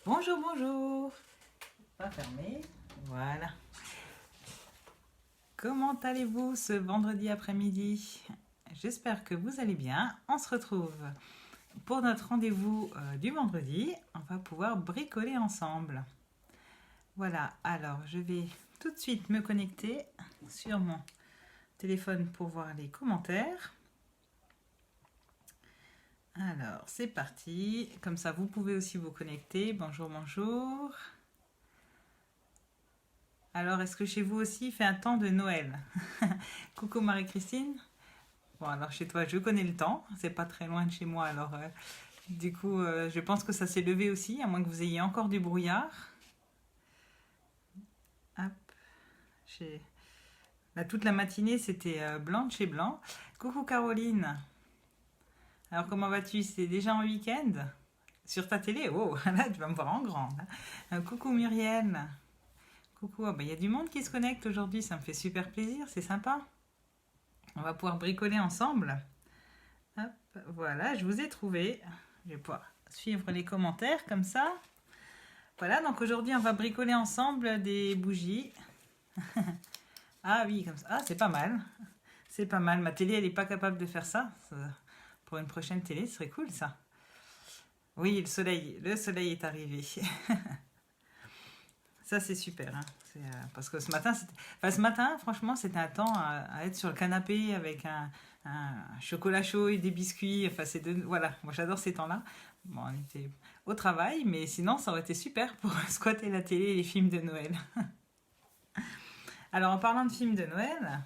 Bonjour, bonjour. Pas fermé. Voilà. Comment allez-vous ce vendredi après-midi? J'espère que vous allez bien. On se retrouve pour notre rendez-vous du vendredi. On va pouvoir bricoler ensemble. Voilà, alors je vais tout de suite me connecter sur mon téléphone pour voir les commentaires. Alors, c'est parti. Comme ça, vous pouvez aussi vous connecter. Bonjour, bonjour. Alors, est-ce que chez vous aussi il fait un temps de Noël? Coucou Marie-Christine. Bon, alors chez toi, je connais le temps. C'est pas très loin de chez moi. Alors, du coup, je pense que ça s'est levé aussi, à moins que vous ayez encore du brouillard. Hop. J'ai... Là, toute la matinée, c'était blanc de chez blanc. Coucou Caroline. Alors, comment vas-tu? C'est déjà en week-end? Sur ta télé? Oh, là, tu vas me voir en grand. Coucou Muriel. Coucou, il y a du monde qui se connecte aujourd'hui, ça me fait super plaisir, c'est sympa. On va pouvoir bricoler ensemble. Hop, voilà, je vous ai trouvé. Je vais pouvoir suivre les commentaires comme ça. Voilà, donc aujourd'hui on va bricoler ensemble des bougies. Ah oui, comme ça. Ah, c'est pas mal. C'est pas mal. Ma télé, elle n'est pas capable de faire ça. Pour une prochaine télé, ce serait cool ça. Oui, le soleil est arrivé. Ça, c'est super. Hein. Parce que ce matin, franchement, c'était un temps à être sur le canapé avec un chocolat chaud et des biscuits. Enfin, voilà, moi j'adore ces temps-là. Bon, on était au travail, mais sinon, ça aurait été super pour squatter la télé et les films de Noël. Alors, en parlant de films de Noël,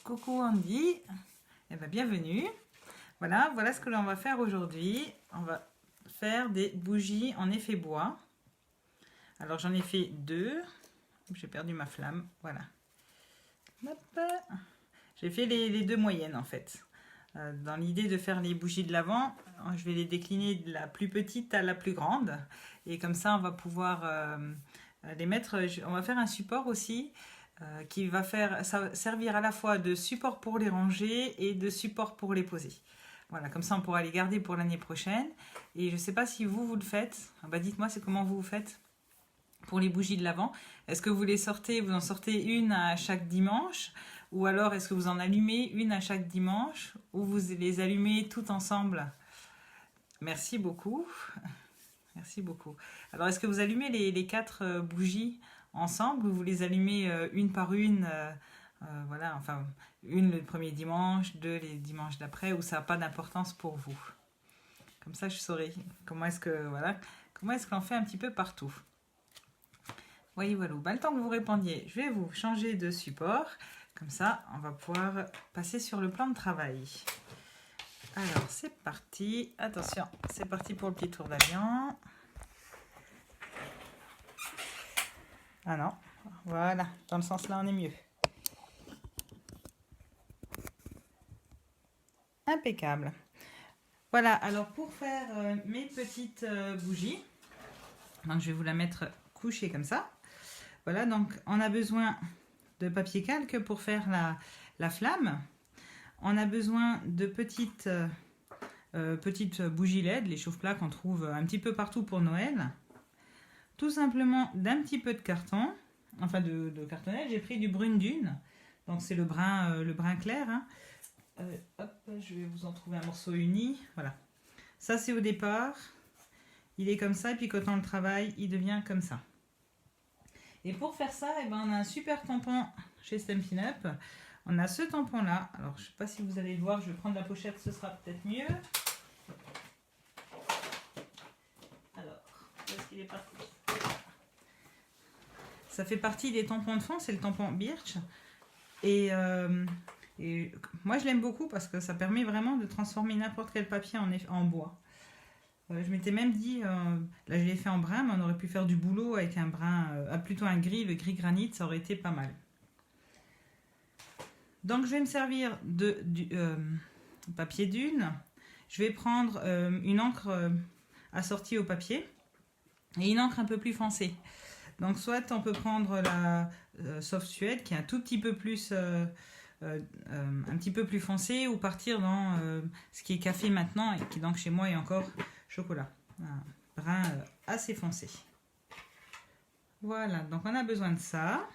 coucou Andy, eh ben, bienvenue. Voilà ce que l'on va faire aujourd'hui. On va faire des bougies en effet bois. Alors j'en ai fait 2. J'ai perdu ma flamme. Voilà. Hop. J'ai fait les 2 moyennes en fait. Dans l'idée de faire les bougies de l'avant, je vais les décliner de la plus petite à la plus grande. Et comme ça, on va pouvoir les mettre. On va faire un support aussi qui va servir à la fois de support pour les ranger et de support pour les poser. Voilà, comme ça on pourra les garder pour l'année prochaine. Et je ne sais pas si vous le faites. Dites-moi, c'est comment vous faites pour les bougies de l'Avent. Est-ce que vous en sortez une à chaque dimanche? Ou alors est-ce que vous en allumez une à chaque dimanche? Ou vous les allumez toutes ensemble? Merci beaucoup. Merci beaucoup. Alors est-ce que vous allumez les 4 bougies ensemble ou vous les allumez une par une voilà, enfin, une le premier dimanche, 2 les dimanches d'après, ou ça n'a pas d'importance pour vous. Comme ça, je saurai comment est-ce qu'on fait un petit peu partout. Voyez, voilà. Le temps que vous répondiez, je vais vous changer de support. Comme ça, on va pouvoir passer sur le plan de travail. Alors, c'est parti. Attention, c'est parti pour le petit tour d'avion. Ah non, voilà, dans le sens là, on est mieux. Impeccable. Voilà, alors pour faire mes petites bougies, donc je vais vous la mettre couchée comme ça. Voilà, donc on a besoin de papier calque pour faire la flamme. On a besoin de petites bougies LED, les chauffe-plats qu'on trouve un petit peu partout pour Noël. Tout simplement d'un petit peu de carton, enfin de cartonnette. J'ai pris du brune dune, donc c'est le brun clair. Hein. Hop, je vais vous en trouver un morceau uni. Voilà. Ça, c'est au départ. Il est comme ça, et puis quand on le travaille, il devient comme ça. Et pour faire ça, on a un super tampon chez Stampin' Up. On a ce tampon-là. Alors, je ne sais pas si vous allez le voir. Je vais prendre la pochette, ce sera peut-être mieux. Alors, où est-ce qu'il est parti? Ça fait partie des tampons de fond. C'est le tampon Birch. Et moi, je l'aime beaucoup parce que ça permet vraiment de transformer n'importe quel papier en bois. Je m'étais même dit, là je l'ai fait en brun, mais on aurait pu faire du boulot avec un brun, plutôt un gris, le gris granit, ça aurait été pas mal. Donc je vais me servir du papier dune. Je vais prendre une encre assortie au papier et une encre un peu plus foncée. Donc soit on peut prendre la Soft Suède qui est un tout petit peu plus... un petit peu plus foncé, ou partir dans ce qui est café maintenant et qui donc chez moi est encore chocolat. brun assez foncé. Voilà, donc on a besoin de ça.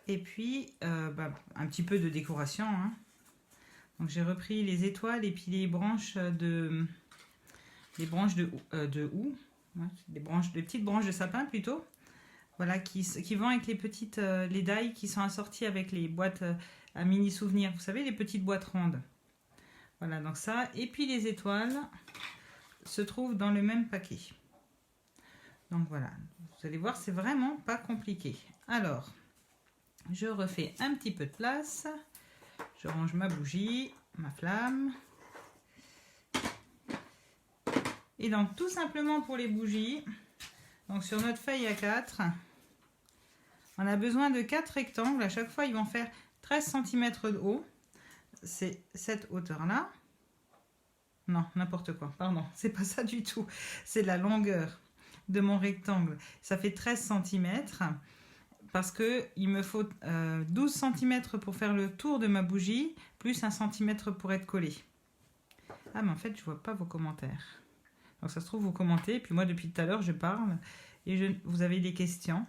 Et puis, un petit peu de décoration. Hein. Donc j'ai repris les étoiles et puis les branches de houx. Ouais, des petites branches de sapin plutôt. Voilà, qui vont avec les petites les die qui sont assorties avec les boîtes à mini souvenirs. Vous savez, les petites boîtes rondes. Voilà, donc ça. Et puis les étoiles se trouvent dans le même paquet. Donc voilà, vous allez voir, c'est vraiment pas compliqué. Alors, je refais un petit peu de place. Je range ma bougie, ma flamme. Et donc, tout simplement pour les bougies, donc sur notre feuille A4, on a besoin de 4 rectangles. À chaque fois, ils vont faire 13 cm de haut. C'est cette hauteur-là. Non, n'importe quoi, pardon, c'est pas ça du tout. C'est la longueur de mon rectangle. Ça fait 13 cm parce qu'il me faut 12 cm pour faire le tour de ma bougie, plus 1 cm pour être collé. Ah, mais en fait, je vois pas vos commentaires. Donc ça se trouve, vous commentez, puis moi, depuis tout à l'heure, je parle et vous avez des questions.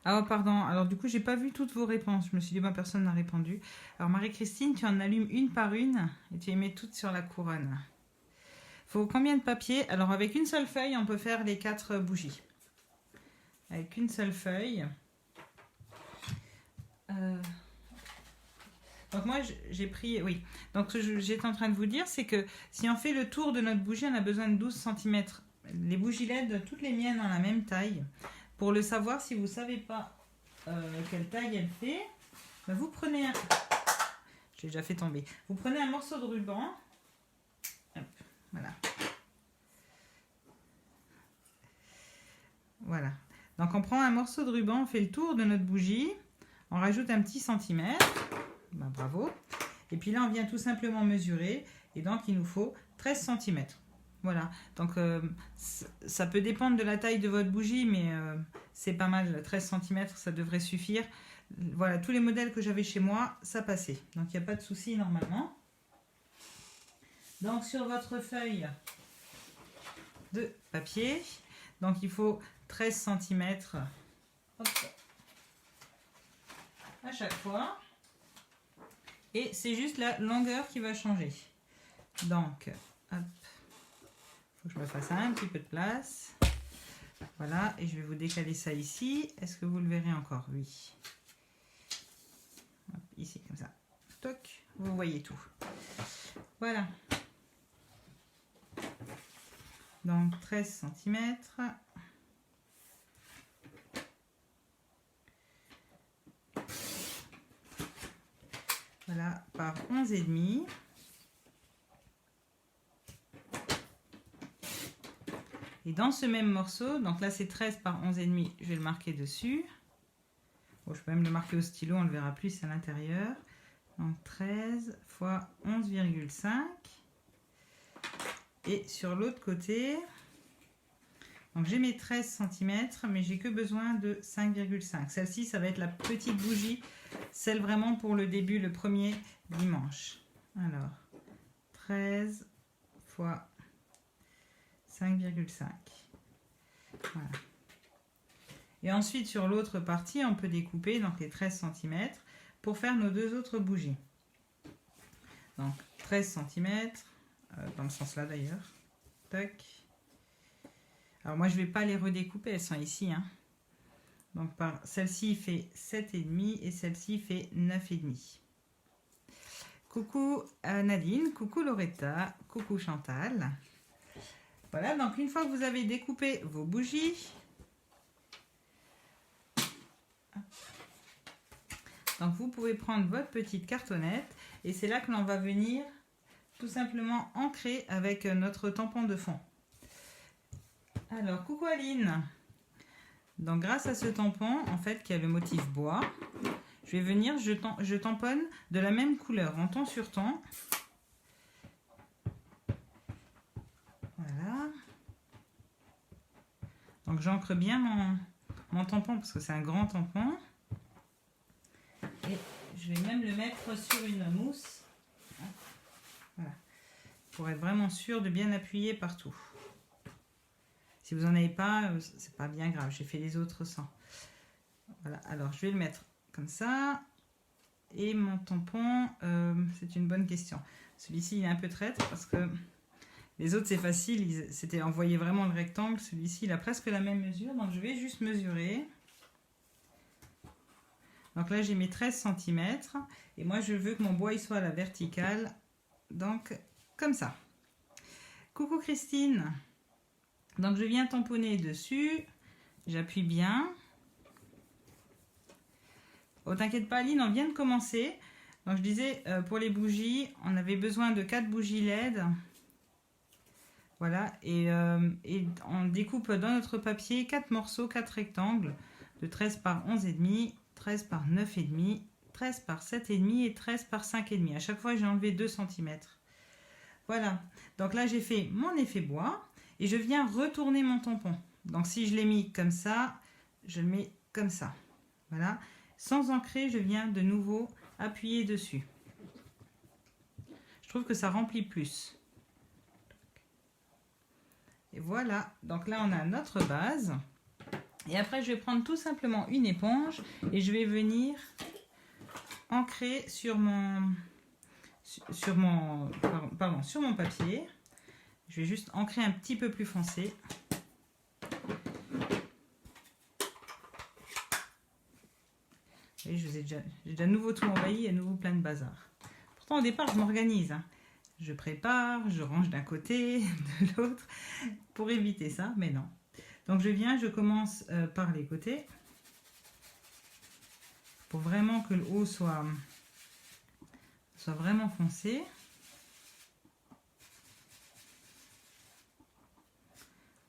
Ah, oh, pardon. Alors, du coup, j'ai pas vu toutes vos réponses. Je me suis dit, personne n'a répondu. Alors, Marie-Christine, tu en allumes une par une et tu les mets toutes sur la couronne. Faut combien de papier? Alors, avec une seule feuille, on peut faire les 4 bougies. Avec une seule feuille. Donc, moi, j'ai pris... Oui. Donc, ce que j'étais en train de vous dire, c'est que si on fait le tour de notre bougie, on a besoin de 12 cm. Les bougies LED, toutes les miennes ont la même taille. Pour le savoir, si vous ne savez pas quelle taille elle fait, vous prenez un... J'ai déjà fait tomber. Vous prenez un morceau de ruban. Hop, voilà. Voilà. Donc on prend un morceau de ruban, on fait le tour de notre bougie. On rajoute un petit centimètre. Bravo. Et puis là, on vient tout simplement mesurer. Et donc, il nous faut 13 cm. Voilà, donc ça peut dépendre de la taille de votre bougie, mais c'est pas mal, 13 cm, ça devrait suffire. Voilà, tous les modèles que j'avais chez moi, ça passait. Donc il n'y a pas de souci normalement. Donc sur votre feuille de papier, donc il faut 13 cm à chaque fois. Et c'est juste la longueur qui va changer. Donc, hop. Faut que je me fasse un petit peu de place. Voilà, et je vais vous décaler ça ici. Est-ce que vous le verrez encore? Oui. Hop, ici, comme ça. Toc, vous voyez tout. Voilà. Donc 13 cm. Voilà, par 11,5. Et dans ce même morceau, donc là c'est 13 par 11,5, je vais le marquer dessus. Bon, je peux même le marquer au stylo, on le verra plus à l'intérieur. Donc 13 fois 11,5. Et sur l'autre côté, donc j'ai mes 13 cm, mais j'ai que besoin de 5,5. Celle-ci, ça va être la petite bougie, celle vraiment pour le début, le premier dimanche. Alors, 13 fois 5,5. Voilà. Et ensuite, sur l'autre partie, on peut découper donc les 13 cm pour faire nos deux autres bougies. Donc, 13 cm, dans le sens là d'ailleurs. Tac. Alors, moi, je ne vais pas les redécouper, elles sont ici. Hein. Donc, celle-ci fait 7,5 et celle-ci fait 9,5. Coucou Nadine, coucou Loretta, coucou Chantal. Voilà, donc une fois que vous avez découpé vos bougies, donc vous pouvez prendre votre petite cartonnette et c'est là que l'on va venir tout simplement ancrer avec notre tampon de fond. Alors, coucou Aline. Donc grâce à ce tampon, en fait, qui a le motif bois, je vais venir, je tamponne de la même couleur, en ton sur ton. Voilà. Donc j'ancre bien mon tampon parce que c'est un grand tampon. Et je vais même le mettre sur une mousse. Voilà. pour être vraiment sûr de bien appuyer partout. Si vous n'en avez pas, c'est pas bien grave, j'ai fait les autres sans. Voilà, alors je vais le mettre comme ça. Et mon tampon, c'est une bonne question. Celui-ci, il est un peu traître parce que les autres, c'est facile. C'était envoyé vraiment le rectangle. Celui-ci, il a presque la même mesure. Donc, je vais juste mesurer. Donc là, j'ai mes 13 cm. Et moi, je veux que mon bois il soit à la verticale. Donc, comme ça. Coucou Christine. Donc, je viens tamponner dessus. J'appuie bien. Oh, t'inquiète pas, Aline, on vient de commencer. Donc, je disais, pour les bougies, on avait besoin de 4 bougies LED. Voilà, et on découpe dans notre papier 4 morceaux, 4 rectangles de 13 par 11,5, 13 par 9,5, 13 par 7,5 et 13 par 5,5. À chaque fois, j'ai enlevé 2 cm. Voilà, donc là, j'ai fait mon effet bois et je viens retourner mon tampon. Donc, si je l'ai mis comme ça, je le mets comme ça. Voilà, sans ancrer, je viens de nouveau appuyer dessus. Je trouve que ça remplit plus. Et voilà, donc là on a notre base. Et après je vais prendre tout simplement une éponge et je vais venir ancrer sur mon papier. Je vais juste ancrer un petit peu plus foncé. Et j'ai déjà à nouveau tout envahi, à nouveau plein de bazar. Pourtant au départ je m'organise, hein. Je prépare, je range d'un côté, de l'autre, pour éviter ça, mais non. Donc je commence par les côtés, pour vraiment que le haut soit vraiment foncé.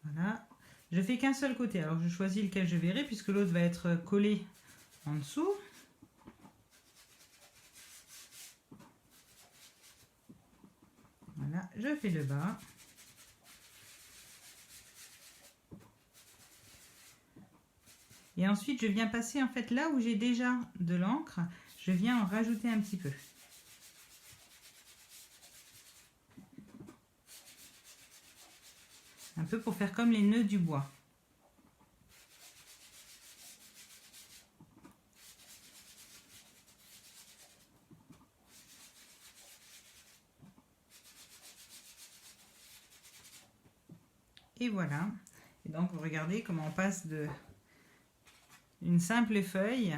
Voilà. Je fais qu'un seul côté, alors je choisis lequel je verrai, puisque l'autre va être collé en dessous. Voilà, je fais le bas. Et ensuite, je viens passer en fait là où j'ai déjà de l'encre, je viens en rajouter un petit peu. Un peu pour faire comme les nœuds du bois. Et voilà. Et donc, vous regardez comment on passe de une simple feuille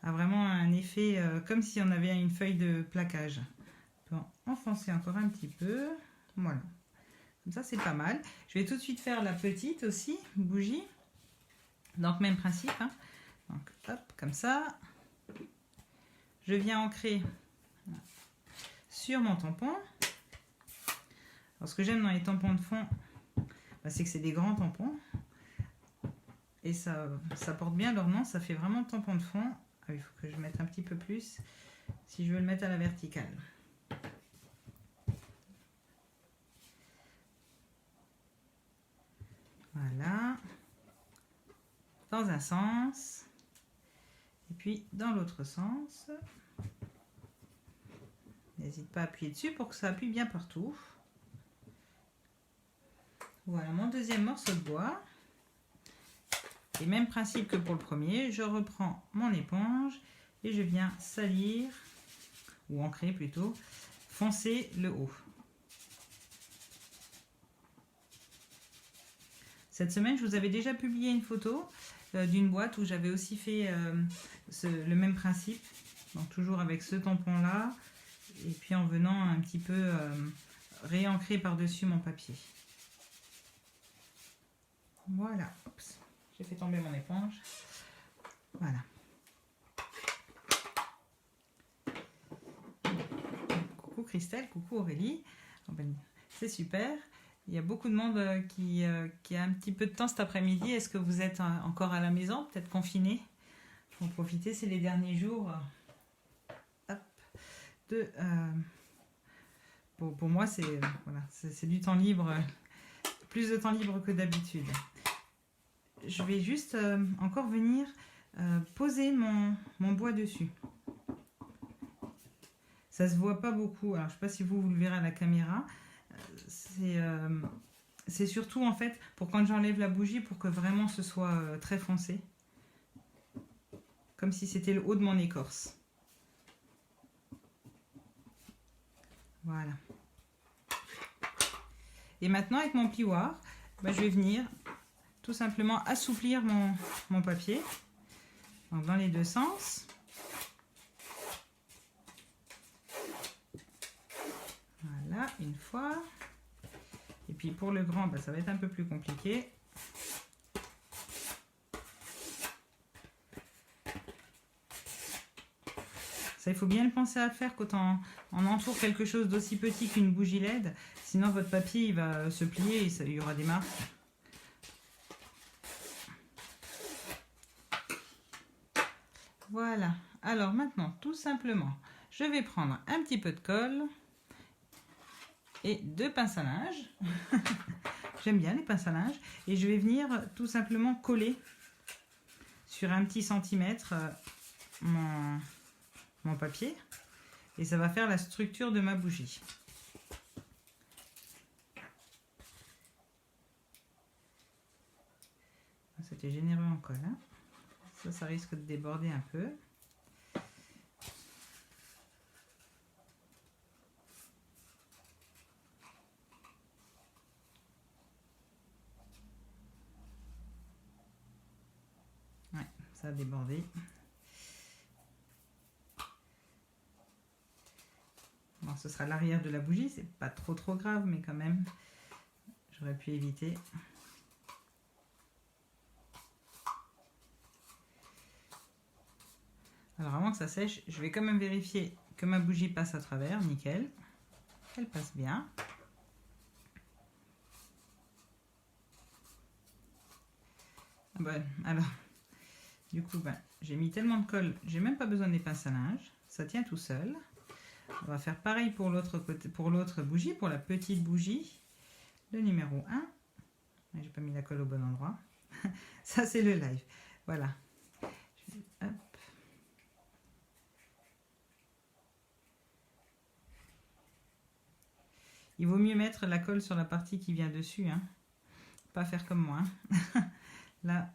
à vraiment un effet comme si on avait une feuille de plaquage. On peut enfoncer encore un petit peu. Voilà. Comme ça, c'est pas mal. Je vais tout de suite faire la petite aussi, bougie. Donc, même principe, hein. Donc, hop, comme ça. Je viens ancrer sur mon tampon. Alors, ce que j'aime dans les tampons de fond, c'est que c'est des grands tampons. Et ça porte bien leur nom, ça fait vraiment tampon de fond. Ah, il faut que je mette un petit peu plus si je veux le mettre à la verticale. Voilà. Dans un sens. Et puis dans l'autre sens. N'hésite pas à appuyer dessus pour que ça appuie bien partout. Voilà mon deuxième morceau de bois. Et même principe que pour le premier, je reprends mon éponge et je viens salir, ou ancrer plutôt, foncer le haut. Cette semaine, je vous avais déjà publié une photo d'une boîte où j'avais aussi fait le même principe. Donc toujours avec ce tampon-là, et puis en venant un petit peu réancrer par-dessus mon papier. Voilà, j'ai fait tomber mon éponge. Voilà. Coucou Christelle, coucou Aurélie. Oh ben, c'est super. Il y a beaucoup de monde qui a un petit peu de temps cet après-midi. Est-ce que vous êtes encore à la maison, peut-être confinés? Pour en profiter, c'est les derniers jours. Pour moi, c'est voilà, c'est du temps libre, plus de temps libre que d'habitude. Je vais juste encore venir poser mon bois dessus. Ça se voit pas beaucoup. Alors, je ne sais pas si vous le verrez à la caméra. c'est surtout en fait pour quand j'enlève la bougie pour que vraiment ce soit très foncé. Comme si c'était le haut de mon écorce. Voilà. Et maintenant avec mon plioir, je vais venir tout simplement assouplir mon papier. Donc dans les deux sens. Voilà, une fois. Et puis pour le grand, ça va être un peu plus compliqué. Ça, il faut bien le penser à faire quand on entoure quelque chose d'aussi petit qu'une bougie LED. Sinon, votre papier il va se plier et il y aura des marques. Voilà. Alors maintenant, tout simplement, je vais prendre un petit peu de colle et deux pinces à linge. J'aime bien les pinces à linge. Et je vais venir tout simplement coller sur un petit centimètre mon papier. Et ça va faire la structure de ma bougie. C'était généreux en colle. Hein. Ça risque de déborder un peu. Ouais, ça a débordé. Bon, ce sera l'arrière de la bougie, c'est pas trop grave, mais quand même, j'aurais pu éviter. Alors avant que ça sèche, je vais quand même vérifier que ma bougie passe à travers, nickel. Elle passe bien. Bon, alors, du coup, j'ai mis tellement de colle, j'ai même pas besoin des pinces à linge, ça tient tout seul. On va faire pareil pour l'autre côté, pour l'autre bougie, pour la petite bougie, le numéro 1. J'ai pas mis la colle au bon endroit. Ça, c'est le live. Voilà. Hop. Il vaut mieux mettre la colle sur la partie qui vient dessus. Hein. Pas faire comme moi. Hein. Là,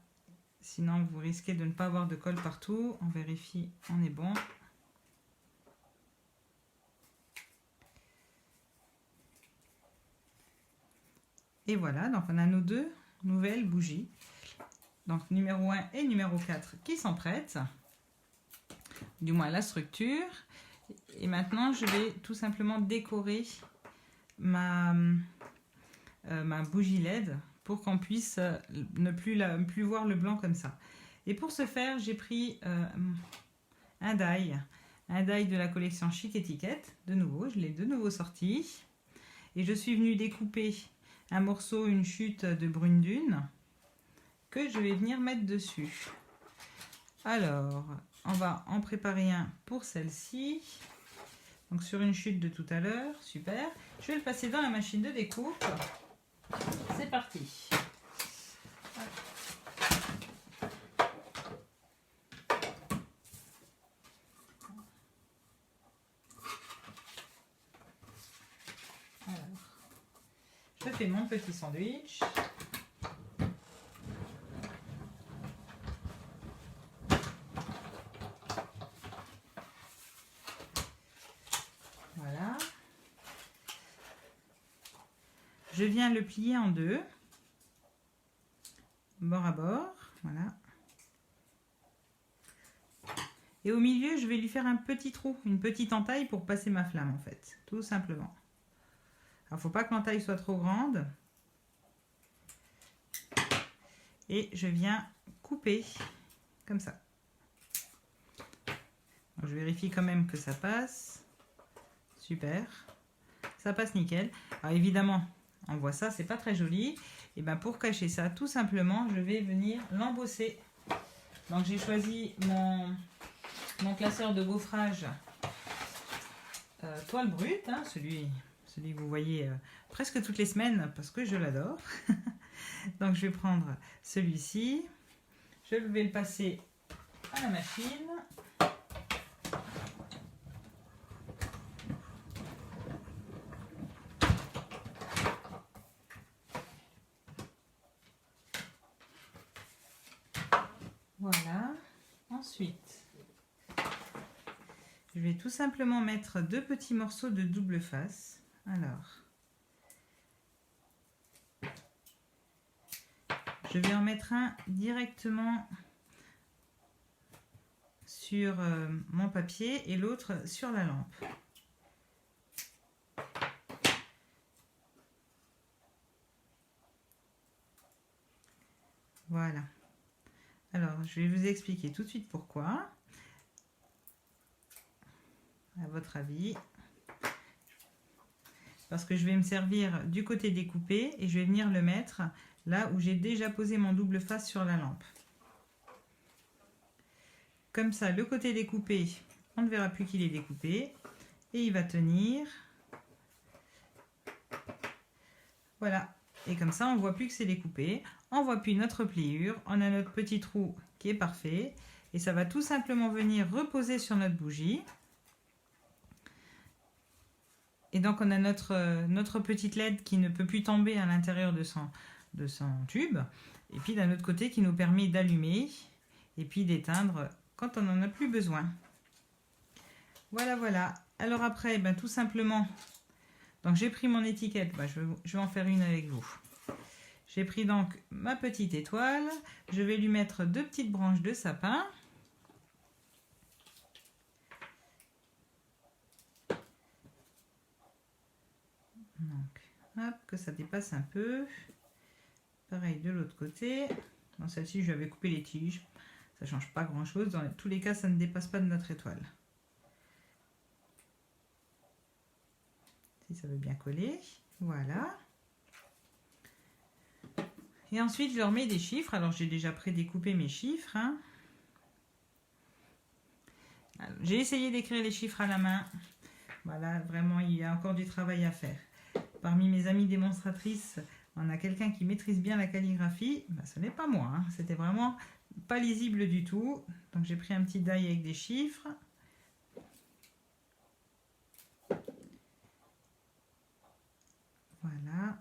sinon vous risquez de ne pas avoir de colle partout. On vérifie, on est bon. Et voilà, donc on a nos deux nouvelles bougies. Donc numéro 1 et numéro 4 qui sont prêtes. Du moins la structure. Et maintenant, je vais tout simplement décorer ma bougie LED pour qu'on puisse ne plus voir le blanc comme ça. Et pour ce faire, j'ai pris un die de la collection Chic Étiquette. De nouveau, je l'ai de nouveau sorti. Et je suis venue découper un morceau, une chute de brune dune que je vais venir mettre dessus. Alors, on va en préparer un pour celle-ci. Donc sur une chute de tout à l'heure, super. Je vais le passer dans la machine de découpe. C'est parti. Alors, je fais mon petit sandwich. Voilà. Je viens le plier en deux, bord à bord, voilà. Et au milieu, je vais lui faire un petit trou, une petite entaille pour passer ma flamme en fait, tout simplement. Alors, faut pas que l'entaille soit trop grande. Et je viens couper comme ça. Donc, je vérifie quand même que ça passe. Super. Ça passe nickel. Alors évidemment, on voit ça, c'est pas très joli. Et bien pour cacher ça, tout simplement, je vais venir l'embosser. Donc j'ai choisi mon classeur de gaufrage toile brute, hein, celui que vous voyez presque toutes les semaines parce que je l'adore. Donc je vais prendre celui-ci, je vais le passer à la machine. Voilà. Ensuite, je vais tout simplement mettre 2 petits morceaux de double face. Alors, je vais en mettre un directement sur mon papier et l'autre sur la lampe. Voilà. Alors, je vais vous expliquer tout de suite pourquoi. À votre avis. Parce que je vais me servir du côté découpé et je vais venir le mettre là où j'ai déjà posé mon double face sur la lampe. Comme ça, le côté découpé, on ne verra plus qu'il est découpé et il va tenir. Voilà. Et comme ça, on ne voit plus que c'est découpé. On ne voit plus notre pliure. On a notre petit trou qui est parfait. Et ça va tout simplement venir reposer sur notre bougie. Et donc, on a notre petite LED qui ne peut plus tomber à l'intérieur de son tube. Et puis, d'un autre côté, qui nous permet d'allumer et puis d'éteindre quand on n'en a plus besoin. Voilà, voilà. Alors après, ben, tout simplement, donc j'ai pris mon étiquette. Ben, je vais en faire une avec vous. J'ai pris donc ma petite étoile. Je vais lui mettre 2 petites branches de sapin. Donc, hop, que ça dépasse un peu. Pareil de l'autre côté. Dans celle-ci, je lui avais coupé les tiges. Ça ne change pas grand-chose. Dans tous les cas, ça ne dépasse pas de notre étoile. Si ça veut bien coller. Voilà. Et ensuite, je leur mets des chiffres. Alors, j'ai déjà prédécoupé mes chiffres. Hein. J'ai essayé d'écrire les chiffres à la main. Voilà, vraiment, il y a encore du travail à faire. Parmi mes amies démonstratrices, on a quelqu'un qui maîtrise bien la calligraphie. Ben, ce n'est pas moi. Hein. C'était vraiment pas lisible du tout. Donc, j'ai pris un petit die avec des chiffres. Voilà.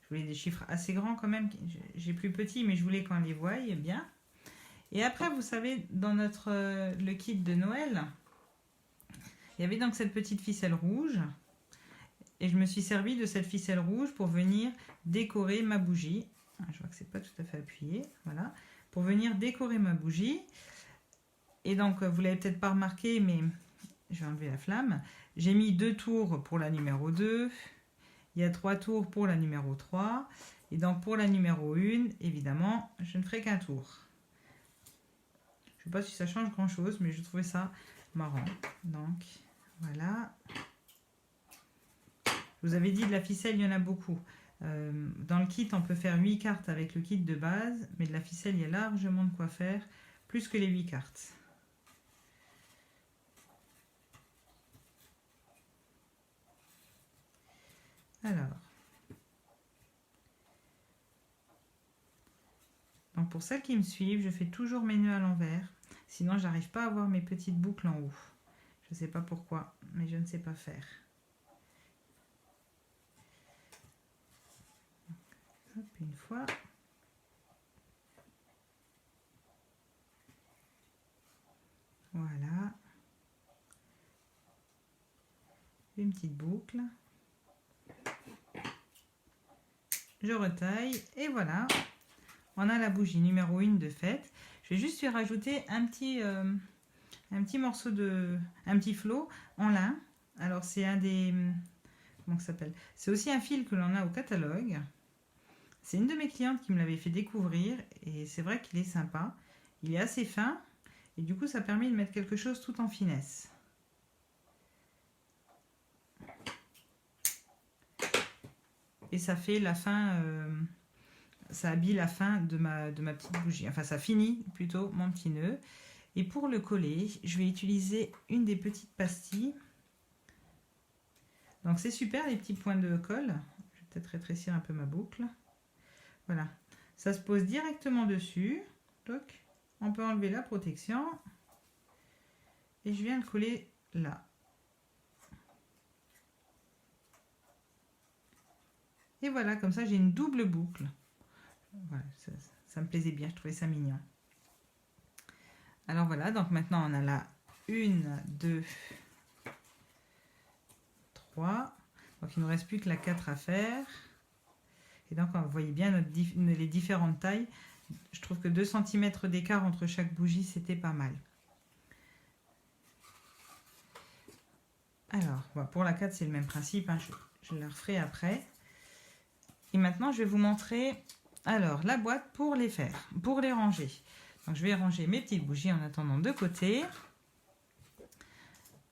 Je voulais des chiffres assez grands quand même. J'ai plus petit, mais je voulais qu'on les voie bien. Et après, vous savez, dans le kit de Noël, il y avait donc cette petite ficelle rouge. Et je me suis servi de cette ficelle rouge pour venir décorer ma bougie. Je vois que c'est pas tout à fait appuyé. Voilà. Pour venir décorer ma bougie. Et donc, vous l'avez peut-être pas remarqué, mais je vais enlever la flamme. J'ai mis 2 tours pour la numéro 2. Il y a 3 tours pour la numéro 3. Et donc, pour la numéro 1, évidemment, je ne ferai qu'un tour. Je ne sais pas si ça change grand-chose, mais je trouvais ça marrant. Donc, voilà. Je vous avais dit de la ficelle, il y en a beaucoup. Dans le kit, on peut faire 8 cartes avec le kit de base, mais de la ficelle, il y a largement de quoi faire, plus que les 8 cartes. Alors, donc pour celles qui me suivent, je fais toujours mes nœuds à l'envers, sinon j'arrive pas à avoir mes petites boucles en haut. Je ne sais pas pourquoi, mais je ne sais pas faire. Hop, une fois. Voilà. Une petite boucle. Je retaille et voilà. On a la bougie numéro 1 de fait. Je vais juste lui rajouter un petit morceau un petit flot en lin. Alors c'est un des... Comment ça s'appelle? C'est aussi un fil que l'on a au catalogue. C'est une de mes clientes qui me l'avait fait découvrir et c'est vrai qu'il est sympa. Il est assez fin et du coup ça permet de mettre quelque chose tout en finesse. Et ça fait la fin, ça habille la fin de ma petite bougie. Enfin ça finit plutôt mon petit nœud. Et pour le coller, je vais utiliser une des petites pastilles. Donc c'est super les petits points de colle. Je vais peut-être rétrécir un peu ma boucle. Voilà, ça se pose directement dessus. Donc, on peut enlever la protection. Et je viens de coller là. Et voilà, comme ça j'ai une double boucle. Voilà, ça me plaisait bien, je trouvais ça mignon. Alors voilà, donc maintenant on a la 1, 2, 3. Donc il ne nous reste plus que la 4 à faire. Et donc vous voyez bien les différentes tailles. Je trouve que 2 cm d'écart entre chaque bougie, c'était pas mal. Alors, pour la 4, c'est le même principe. Hein, je la referai après. Et maintenant, je vais vous montrer alors la boîte pour les faire, pour les ranger. Donc, je vais ranger mes petites bougies en attendant de côté.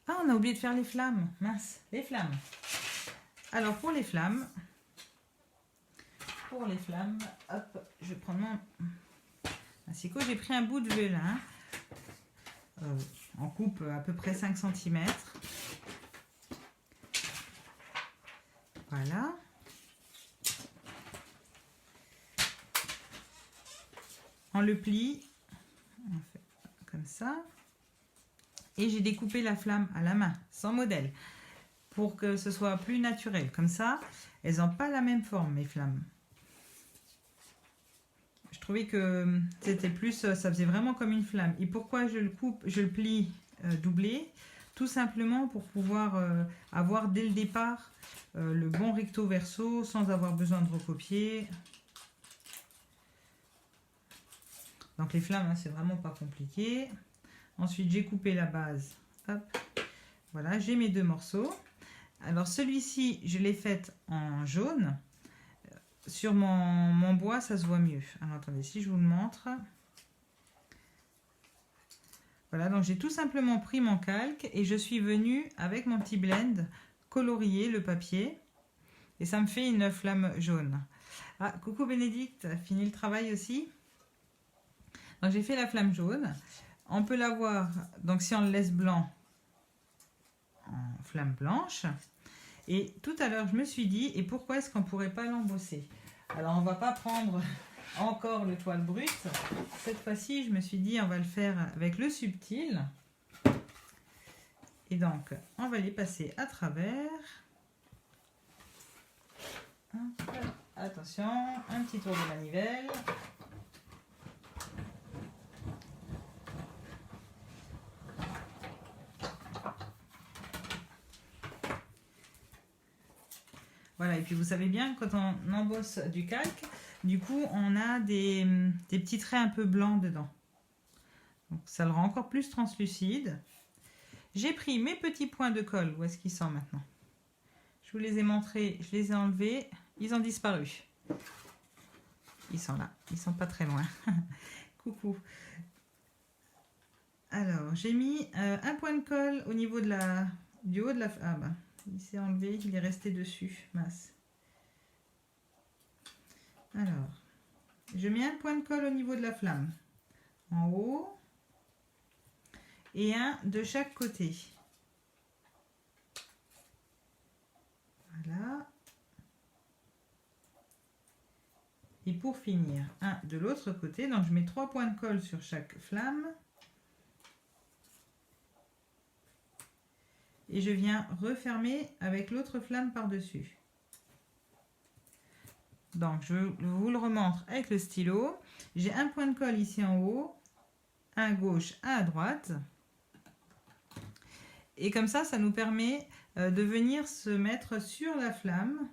Ah, on a oublié de faire les flammes. Mince, les flammes. Alors, pour les flammes, hop, je vais prendre mon asicot. J'ai pris un bout de velin en coupe à peu près 5 cm. Voilà. On le plie, on fait comme ça. Et j'ai découpé la flamme à la main, sans modèle, pour que ce soit plus naturel. Comme ça, elles n'ont pas la même forme, mes flammes. Je trouvais que c'était plus, ça faisait vraiment comme une flamme. Et pourquoi je le coupe, je le plie doublé? Tout simplement pour pouvoir avoir dès le départ le bon recto verso sans avoir besoin de recopier. Donc les flammes, hein, c'est vraiment pas compliqué. Ensuite, j'ai coupé la base. Hop. Voilà, j'ai mes 2 morceaux. Alors celui-ci, je l'ai fait en jaune. Sur mon bois, ça se voit mieux. Alors attendez, si je vous le montre. Voilà, donc j'ai tout simplement pris mon calque et je suis venue avec mon petit blend colorier le papier. Et ça me fait une flamme jaune. Ah, coucou Bénédicte, fini le travail aussi. Donc j'ai fait la flamme jaune. On peut la voir, donc si on le laisse blanc, en flamme blanche. Et tout à l'heure, je me suis dit, et pourquoi est-ce qu'on ne pourrait pas l'embosser? Alors, on ne va pas prendre encore le toile brut. Cette fois-ci, je me suis dit, on va le faire avec le subtil. Et donc, on va les passer à travers. Attention, un petit tour de manivelle. Voilà, et puis vous savez bien, quand on embosse du calque, du coup, on a des petits traits un peu blancs dedans. Donc, ça le rend encore plus translucide. J'ai pris mes petits points de colle. Où est-ce qu'ils sont maintenant? Je vous les ai montrés, je les ai enlevés. Ils ont disparu. Ils sont là, ils sont pas très loin. Coucou. Alors, j'ai mis un point de colle au niveau de du haut de la... Ah bah, il s'est enlevé, il est resté dessus. Mince. Alors, je mets un point de colle au niveau de la flamme. En haut. Et un de chaque côté. Voilà. Et pour finir, un de l'autre côté. Donc, je mets 3 points de colle sur chaque flamme. Et je viens refermer avec l'autre flamme par-dessus. Donc, je vous le remontre avec le stylo. J'ai un point de colle ici en haut, un à gauche, un à droite. Et comme ça, ça nous permet de venir se mettre sur la flamme.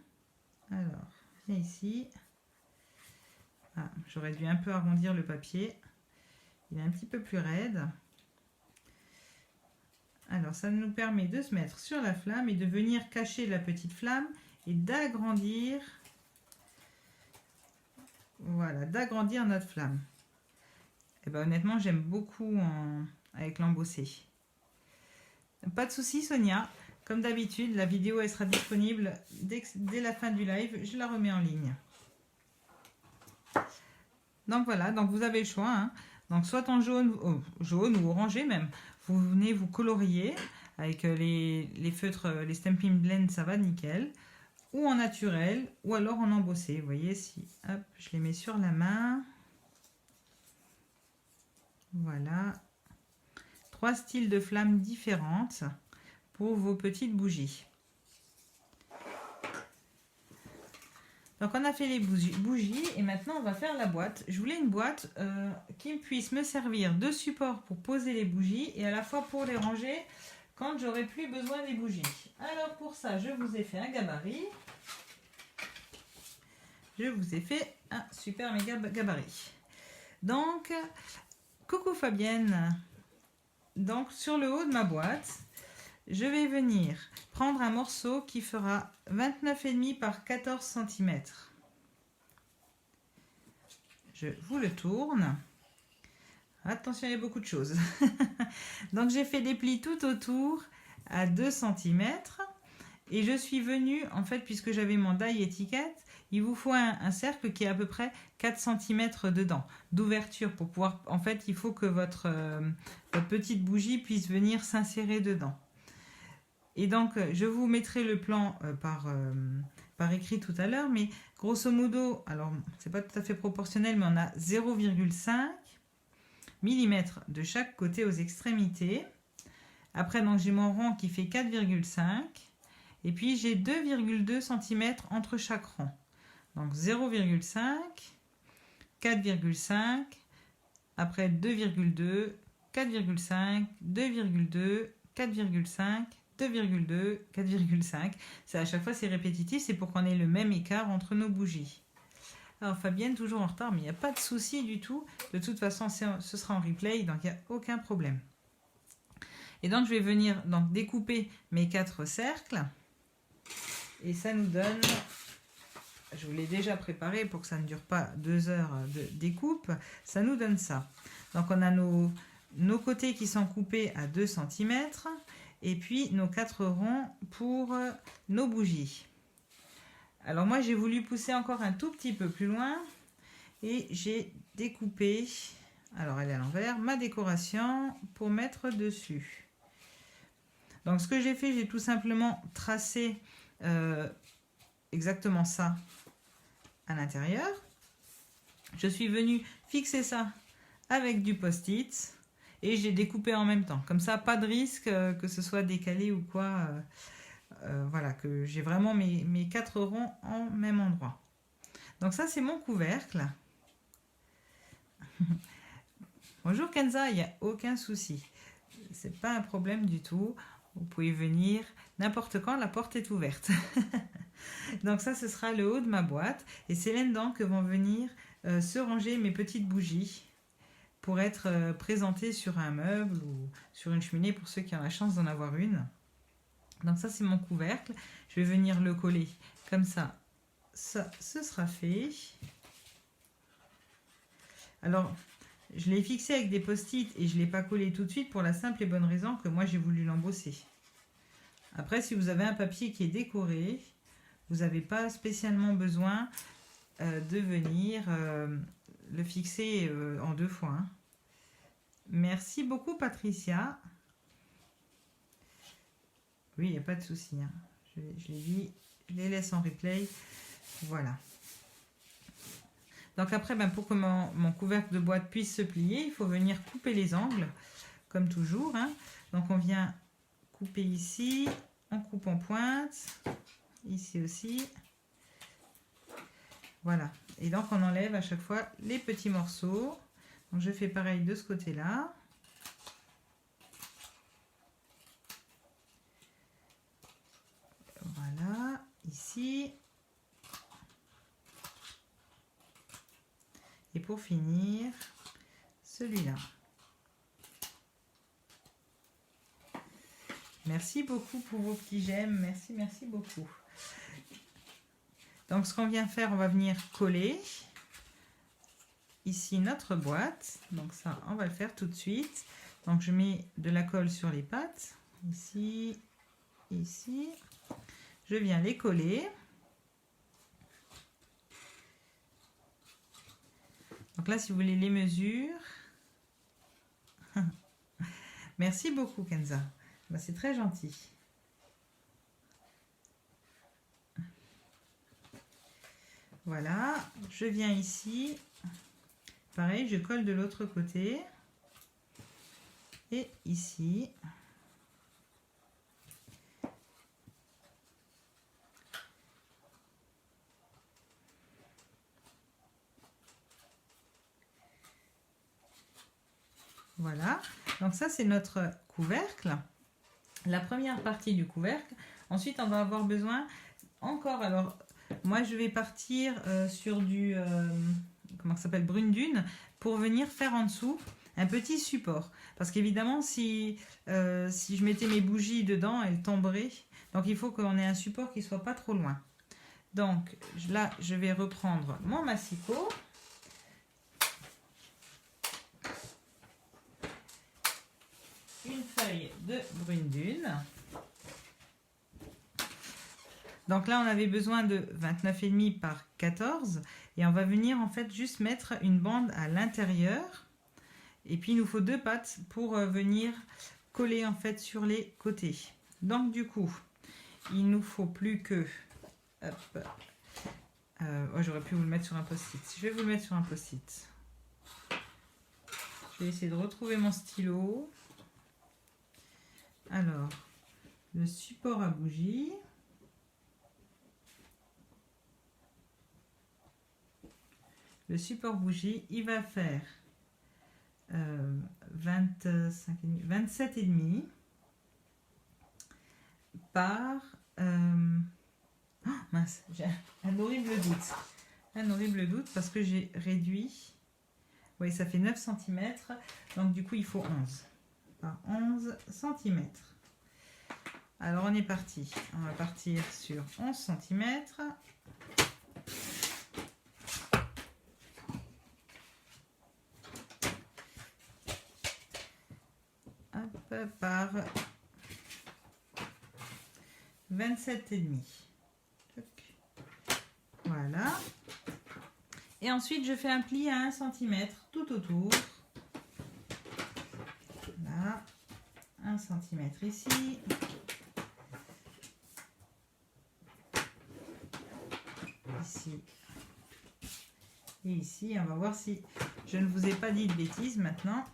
Alors, viens ici. Ah, j'aurais dû un peu arrondir le papier. Il est un petit peu plus raide. Alors, ça nous permet de se mettre sur la flamme et de venir cacher la petite flamme et d'agrandir, voilà, d'agrandir notre flamme. Et ben, honnêtement, j'aime beaucoup avec l'embossé. Pas de souci, Sonia. Comme d'habitude, la vidéo elle sera disponible dès la fin du live. Je la remets en ligne. Donc voilà, donc vous avez le choix. Hein. Donc soit en jaune, jaune ou orangé même. Vous venez vous colorier avec les feutres, les Stampin' Blend, ça va nickel. Ou en naturel, ou alors en embossé. Vous voyez, si hop, je les mets sur la main. Voilà. 3 styles de flammes différentes pour vos petites bougies. Donc on a fait les bougies et maintenant on va faire la boîte. Je voulais une boîte qui puisse me servir de support pour poser les bougies et à la fois pour les ranger quand j'aurai plus besoin des bougies. Alors pour ça, je vous ai fait un gabarit. Je vous ai fait un super méga gabarit. Donc, coucou Fabienne. Donc sur le haut de ma boîte, je vais venir prendre un morceau qui fera 29,5 par 14 cm. Je vous le tourne. Attention, il y a beaucoup de choses. Donc j'ai fait des plis tout autour à 2 cm. Et je suis venue, en fait, puisque j'avais mon die étiquette, il vous faut un cercle qui est à peu près 4 cm dedans, d'ouverture, pour pouvoir, en fait, il faut que votre petite bougie puisse venir s'insérer dedans. Et donc, je vous mettrai le plan par écrit tout à l'heure, mais grosso modo, alors, c'est pas tout à fait proportionnel, mais on a 0,5 mm de chaque côté aux extrémités. Après, donc, j'ai mon rond qui fait 4,5 et puis j'ai 2,2 cm entre chaque rond. Donc 0,5, 4,5, après 2,2, 4,5, 2,2, 4,5, 2,2, 4,5. C'est à chaque fois c'est répétitif, c'est pour qu'on ait le même écart entre nos bougies. Alors Fabienne, toujours en retard, mais il n'y a pas de souci du tout. De toute façon, ce sera en replay, donc il n'y a aucun problème. Et donc je vais venir donc découper mes 4 cercles. Et ça nous donne, je vous l'ai déjà préparé pour que ça ne dure pas 2 heures de découpe, ça nous donne ça. Donc on a nos côtés qui sont coupés à 2 cm et puis nos 4 ronds pour nos bougies. Alors moi j'ai voulu pousser encore un tout petit peu plus loin et j'ai découpé, alors elle est à l'envers, ma décoration pour mettre dessus. Donc ce que j'ai fait, j'ai tout simplement tracé exactement ça à l'intérieur. Je suis venue fixer ça avec du post-it et j'ai découpé en même temps. Comme ça, pas de risque que ce soit décalé ou quoi. Voilà, que j'ai vraiment mes 4 ronds en même endroit. Donc ça, c'est mon couvercle. Bonjour Kenza, il n'y a aucun souci. C'est pas un problème du tout. Vous pouvez venir n'importe quand, la porte est ouverte. Donc ça, ce sera le haut de ma boîte. Et c'est là-dedans que vont venir se ranger mes petites bougies pour être présentées sur un meuble ou sur une cheminée pour ceux qui ont la chance d'en avoir une. Donc ça, c'est mon couvercle. Je vais venir le coller comme ça. Ça, ce sera fait. Alors, je l'ai fixé avec des post-it et je ne l'ai pas collé tout de suite pour la simple et bonne raison que moi, j'ai voulu l'embosser. Après, si vous avez un papier qui est décoré, vous n'avez pas spécialement besoin de venir le fixer en 2 fois. Hein. Merci beaucoup, Patricia. Oui, il n'y a pas de souci. Hein. Je l'ai dit, je les laisse en replay. Voilà. Donc après, pour que mon couvercle de boîte puisse se plier, il faut venir couper les angles, comme toujours. Hein. Donc on vient couper ici, on coupe en pointe, ici aussi. Voilà. Et donc on enlève à chaque fois les petits morceaux. Donc je fais pareil de ce côté-là. Voilà, ici. Et pour finir, celui-là. Merci beaucoup pour vos petits j'aime. Merci, merci beaucoup. Donc, ce qu'on vient faire, on va venir coller ici notre boîte. Donc, ça, on va le faire tout de suite. Donc, je mets de la colle sur les pattes. Ici, ici. Je viens les coller. Donc là, si vous voulez les mesures. Merci beaucoup, Kenza. C'est très gentil. Voilà, je viens ici. Pareil, je colle de l'autre côté. Et ici. Voilà, donc ça c'est notre couvercle, la première partie du couvercle. Ensuite on va avoir besoin encore, alors moi je vais partir sur du, comment ça s'appelle, brune dune, pour venir faire en dessous un petit support. Parce qu'évidemment si je mettais mes bougies dedans, elles tomberaient. Donc il faut qu'on ait un support qui soit pas trop loin. Donc là je vais reprendre mon massicot. Une feuille de brune dune. Donc là on avait besoin de 29,5 par 14 et on va venir en fait juste mettre une bande à l'intérieur et puis il nous faut 2 pattes pour venir coller en fait sur les côtés. Donc du coup il nous faut plus que, hop, j'aurais pu vous le mettre sur un post-it, je vais vous le mettre sur un post-it. Je vais essayer de retrouver mon stylo. Alors, le support à bougie. Le support bougie, il va faire 27,5 par... oh, mince, j'ai un horrible doute. Un horrible doute parce que j'ai réduit. Oui, ça fait 9 cm. Donc du coup, il faut 11. Par 11 cm. Alors on est parti. On va partir sur 11 cm. Hop, par 27,5. Voilà. Et ensuite, je fais un pli à 1 cm tout autour. Là, 1 cm ici. Ici. Et ici, on va voir si je ne vous ai pas dit de bêtises maintenant.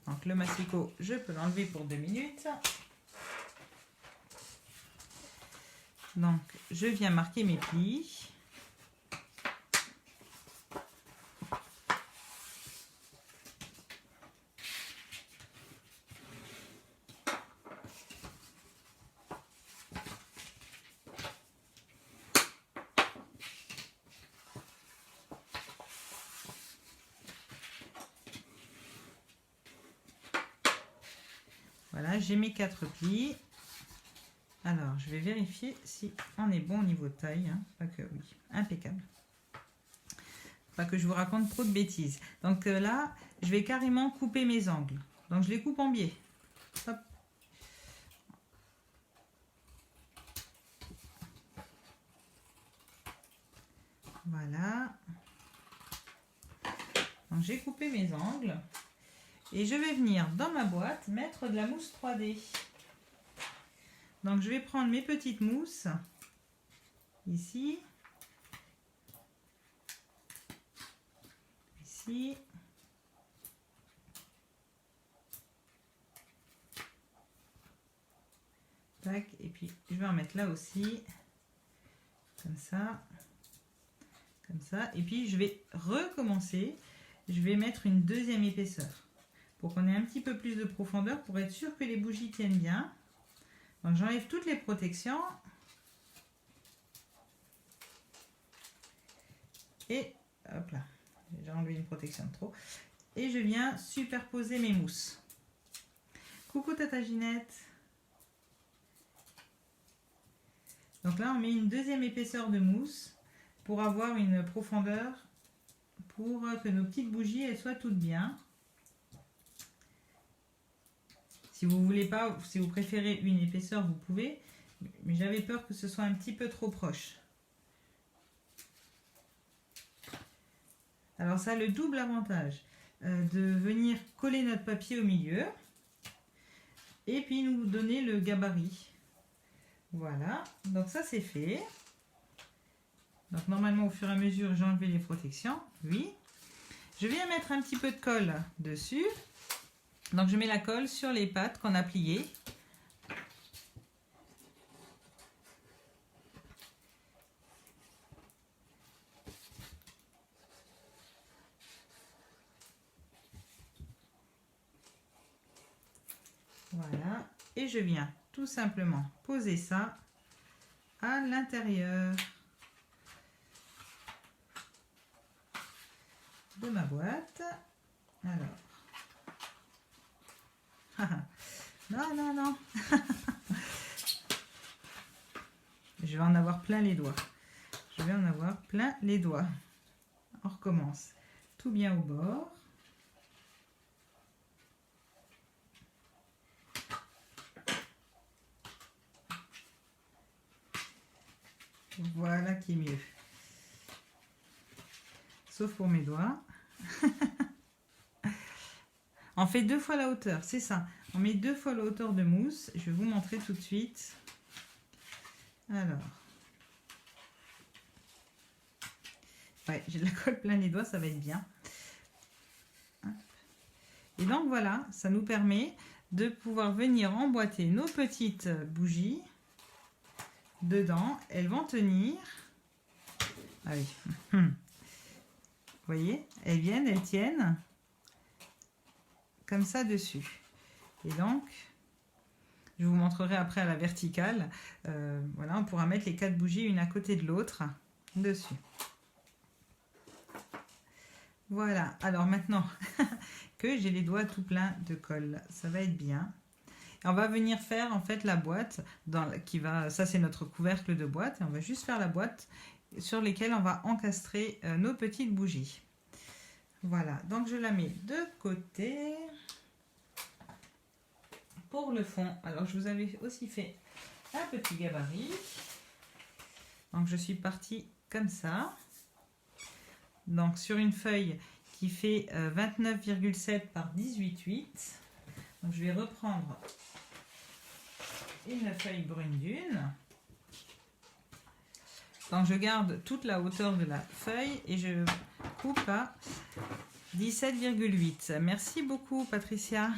Donc le massicot, je peux l'enlever pour 2 minutes. Donc je viens marquer mes plis. Voilà, j'ai mes 4 plis. Alors, je vais vérifier si on est bon au niveau de taille. Hein. Pas que oui, impeccable. Pas que je vous raconte trop de bêtises. Donc là, je vais carrément couper mes angles. Donc je les coupe en biais. Hop. Voilà. Donc j'ai coupé mes angles. Et je vais venir dans ma boîte mettre de la mousse 3D. Donc je vais prendre mes petites mousses. Ici. Ici. Tac. Et puis je vais en mettre là aussi. Comme ça. Comme ça. Et puis je vais recommencer. Je vais mettre une deuxième épaisseur. Pour qu'on ait un petit peu plus de profondeur. Pour être sûr que les bougies tiennent bien. Donc j'enlève toutes les protections. Et hop là. J'ai enlevé une protection de trop. Et je viens superposer mes mousses. Coucou Tata Ginette. Donc là on met une deuxième épaisseur de mousse pour avoir une profondeur pour que nos petites bougies elles soient toutes bien. Si vous voulez pas, si vous préférez une épaisseur, vous pouvez, mais j'avais peur que ce soit un petit peu trop proche. Alors ça a le double avantage de venir coller notre papier au milieu et puis nous donner le gabarit. Voilà, donc ça c'est fait. Donc normalement au fur et à mesure j'ai enlevé les protections, oui. Je viens mettre un petit peu de colle dessus. Donc je mets la colle sur les pattes qu'on a pliées. et je viens tout simplement poser ça à l'intérieur de ma boîte. Alors, non, non, non. Je vais en avoir plein les doigts. Je vais en avoir plein les doigts. On recommence. Tout bien au bord. Voilà qui est mieux. Sauf pour mes doigts. On fait 2 fois la hauteur, c'est ça. On met 2 fois la hauteur de mousse. Je vais vous montrer tout de suite. Alors. Ouais, j'ai de la colle plein les doigts, ça va être bien. Et donc voilà, ça nous permet de pouvoir venir emboîter nos petites bougies dedans. Elles vont tenir. Ah oui. Vous voyez, elles viennent, elles tiennent comme ça dessus. Et donc, je vous montrerai après à la verticale. Voilà, on pourra mettre les 4 bougies une à côté de l'autre dessus. Voilà, alors maintenant que j'ai les doigts tout pleins de colle, ça va être bien. Et on va venir faire en fait la boîte ça c'est notre couvercle de boîte, et on va juste faire la boîte sur lesquelles on va encastrer nos petites bougies. Voilà, donc je la mets de côté. Pour le fond, alors je vous avais aussi fait un petit gabarit. Donc je suis partie comme ça. Donc sur une feuille qui fait 29,7 par 18,8. Donc je vais reprendre une feuille brune dune. Donc je garde toute la hauteur de la feuille et je coupe à 17,8. Merci beaucoup Patricia.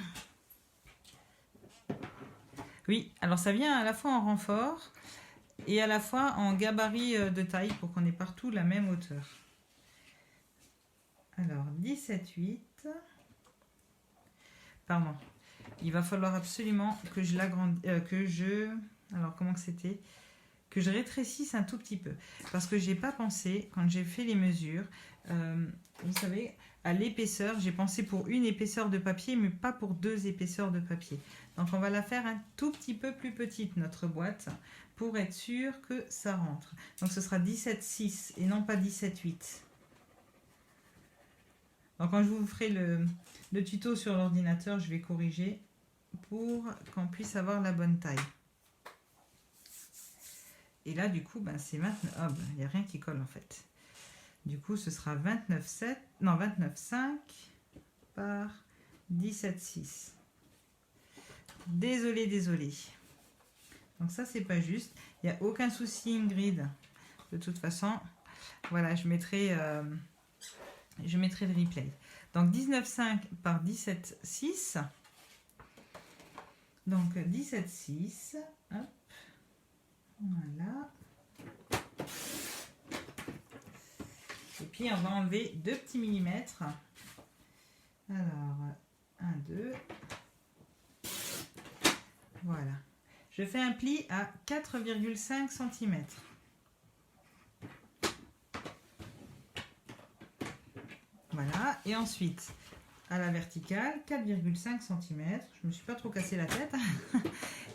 Oui, alors ça vient à la fois en renfort et à la fois en gabarit de taille pour qu'on ait partout la même hauteur. Alors 17,8. Pardon. Il va falloir absolument que je l'agrandisse, alors comment que c'était, que je rétrécisse un tout petit peu, parce que j'ai pas pensé quand j'ai fait les mesures, vous savez, à l'épaisseur. J'ai pensé pour une épaisseur de papier, mais pas pour 2 épaisseurs de papier. Donc on va la faire un tout petit peu plus petite notre boîte pour être sûr que ça rentre. Donc ce sera 17,6 et non pas 17,8. Donc quand je vous ferai le tuto sur l'ordinateur, je vais corriger pour qu'on puisse avoir la bonne taille. Et là, du coup, c'est 29. Ah, il n'y a rien qui colle en fait. Du coup, ce sera 29,7. Non, 29,5 par 17,6. Désolée, désolée. Donc ça, c'est pas juste. Il n'y a aucun souci, Ingrid. De toute façon, voilà, je mettrai le replay. Donc 19,5 par 17,6. Donc 17,6. Hop. Voilà. Et puis on va enlever 2 petits millimètres. Alors 1, 2. Voilà. Je fais un pli à 4,5 cm. Voilà. Et ensuite, à la verticale, 4,5 cm. Je me suis pas trop cassé la tête.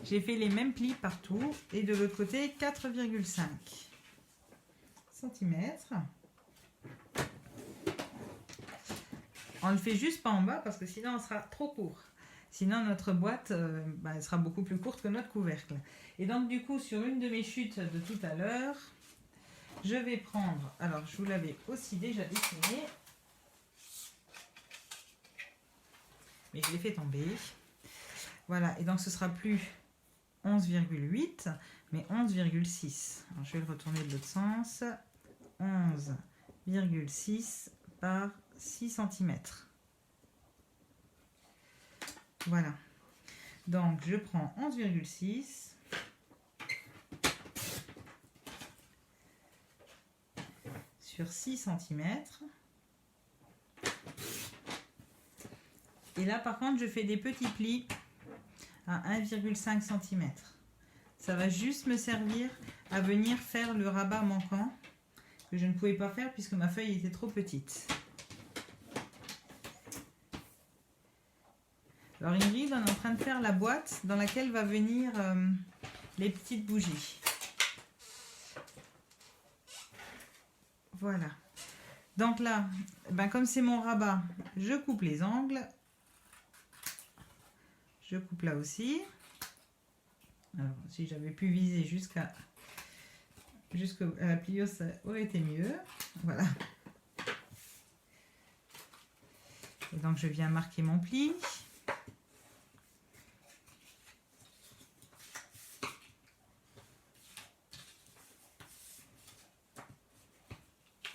J'ai fait les mêmes plis partout. Et de l'autre côté, 4,5 cm. On le fait juste pas en bas parce que sinon on sera trop court. Sinon notre boîte elle sera beaucoup plus courte que notre couvercle. Et donc du coup sur une de mes chutes de tout à l'heure, je vais prendre, alors je vous l'avais aussi déjà dessiné, mais je l'ai fait tomber. Voilà, et donc ce sera plus 11,8 mais 11,6. Alors je vais le retourner de l'autre sens. 11,6 par 6 cm. Voilà. Donc je prends 11,6 sur 6 cm. Et là par contre je fais des petits plis à 1,5 cm. Ça va juste me servir à venir faire le rabat manquant que je ne pouvais pas faire puisque ma feuille était trop petite. Alors Ingrid, on est en train de faire la boîte dans laquelle va venir les petites bougies. Voilà. Donc là, ben comme c'est mon rabat, je coupe les angles. Je coupe là aussi. Alors, si j'avais pu viser jusqu'à la pliure, ça aurait été mieux. Voilà. Et donc, je viens marquer mon pli.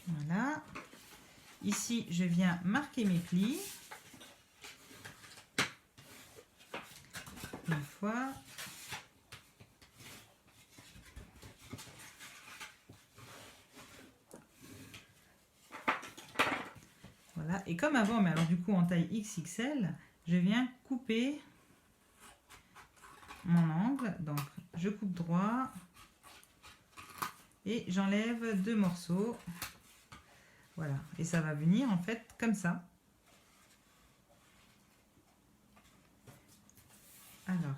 Voilà. Ici, je viens marquer mes plis. Une fois. Voilà. Et comme avant, mais alors du coup en taille XXL, je viens couper mon angle. Donc, je coupe droit et j'enlève 2 morceaux. Voilà. Et ça va venir en fait comme ça. Alors,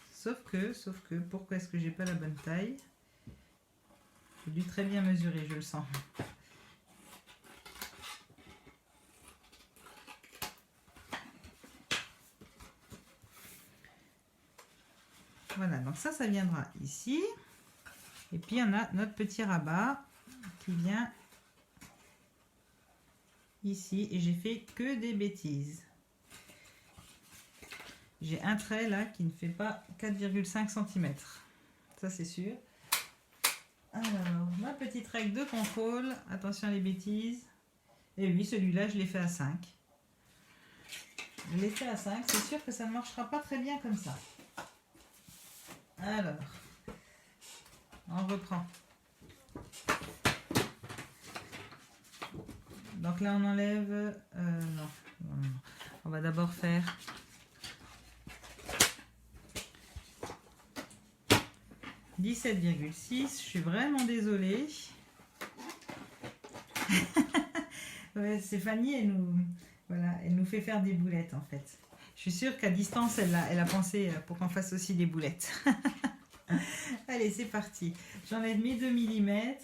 sauf que, pourquoi est-ce que j'ai pas la bonne taille? J'ai dû très bien mesurer, je le sens. Voilà, donc ça viendra ici. Et puis on a notre petit rabat qui vient ici. Et j'ai fait que des bêtises. J'ai un trait là qui ne fait pas 4,5 cm. Ça c'est sûr. Alors, ma petite règle de contrôle. Attention à les bêtises. Et oui, celui-là, je l'ai fait à 5. Je l'ai fait à 5. C'est sûr que ça ne marchera pas très bien comme ça. Alors, on reprend. Donc là, on enlève... non. On va d'abord faire... 17,6. Je suis vraiment désolée. Ouais, c'est Fanny, elle nous fait faire des boulettes en fait. Je suis sûre qu'à distance, elle a pensé pour qu'on fasse aussi des boulettes. Allez, c'est parti. J'enlève mes 2 mm.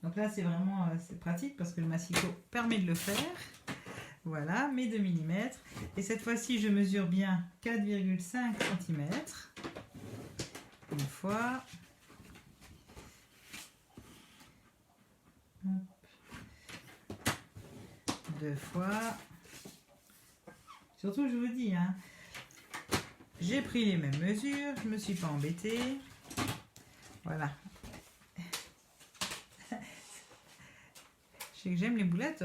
Donc là, c'est vraiment c'est pratique parce que le massicot permet de le faire. Voilà, mes 2 mm. Et cette fois-ci, je mesure bien 4,5 cm. Une fois. Hop. 2 fois. Surtout, je vous dis, hein, j'ai pris les mêmes mesures, je ne me suis pas embêtée. Voilà. Je sais que j'aime les boulettes.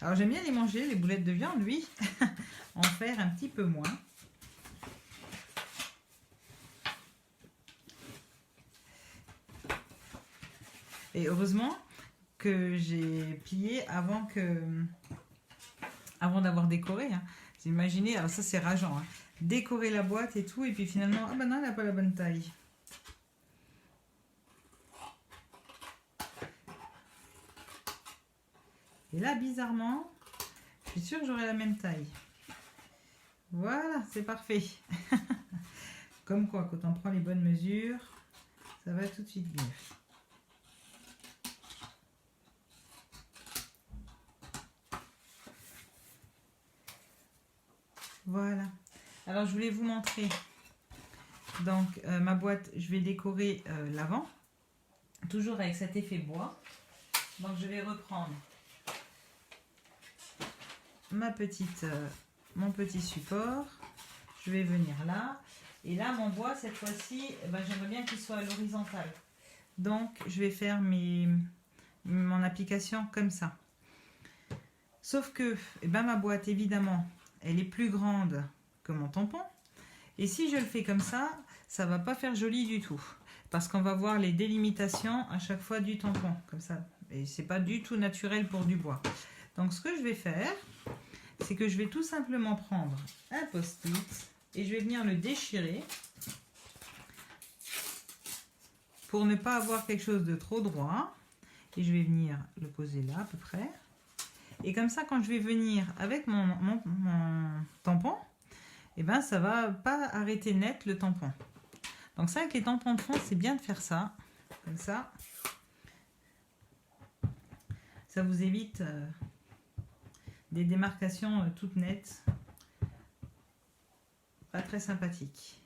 Alors, j'aime bien les manger, les boulettes de viande, oui. En faire un petit peu moins. Et heureusement que j'ai plié avant d'avoir décoré. Hein. Vous imaginez, alors ça c'est rageant. Hein. Décorer la boîte et tout, et puis finalement, ah ben non, elle n'a pas la bonne taille. Et là, bizarrement, je suis sûre que j'aurai la même taille. Voilà, c'est parfait. Comme quoi, quand on prend les bonnes mesures, ça va tout de suite mieux. Voilà. Alors, je voulais vous montrer. Donc, ma boîte, je vais décorer l'avant. Toujours avec cet effet bois. Donc, je vais reprendre mon petit support. Je vais venir là. Et là, mon bois, cette fois-ci, j'aimerais bien qu'il soit à l'horizontale. Donc, je vais faire mon application comme ça. Sauf que, ma boîte, évidemment, elle est plus grande que mon tampon. Et si je le fais comme ça ne va pas faire joli du tout. Parce qu'on va voir les délimitations à chaque fois du tampon. Comme ça. Et c'est pas du tout naturel pour du bois. Donc, ce que je vais faire, c'est que je vais tout simplement prendre un post-it et je vais venir le déchirer pour ne pas avoir quelque chose de trop droit. Et je vais venir le poser là à peu près. Et comme ça, quand je vais venir avec mon tampon, et ben ça va pas arrêter net le tampon. Donc ça, avec les tampons de fond, c'est bien de faire ça. Comme ça. Ça vous évite des démarcations toutes nettes. Pas très sympathiques.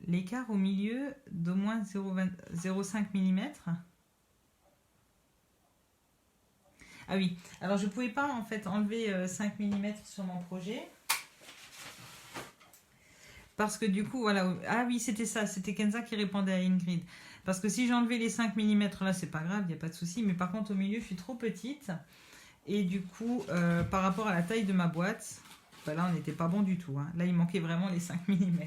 L'écart au milieu d'au moins 0,5 mm. Ah oui, alors je ne pouvais pas en fait enlever 5 mm sur mon projet. Parce que du coup, voilà. Ah oui, c'était ça, c'était Kenza qui répondait à Ingrid. Parce que si j'enlevais les 5 mm là, c'est pas grave, il n'y a pas de souci. Mais par contre, au milieu, je suis trop petite. Et du coup, par rapport à la taille de ma boîte, ben là, on n'était pas bon du tout. Hein. Là, il manquait vraiment les 5 mm.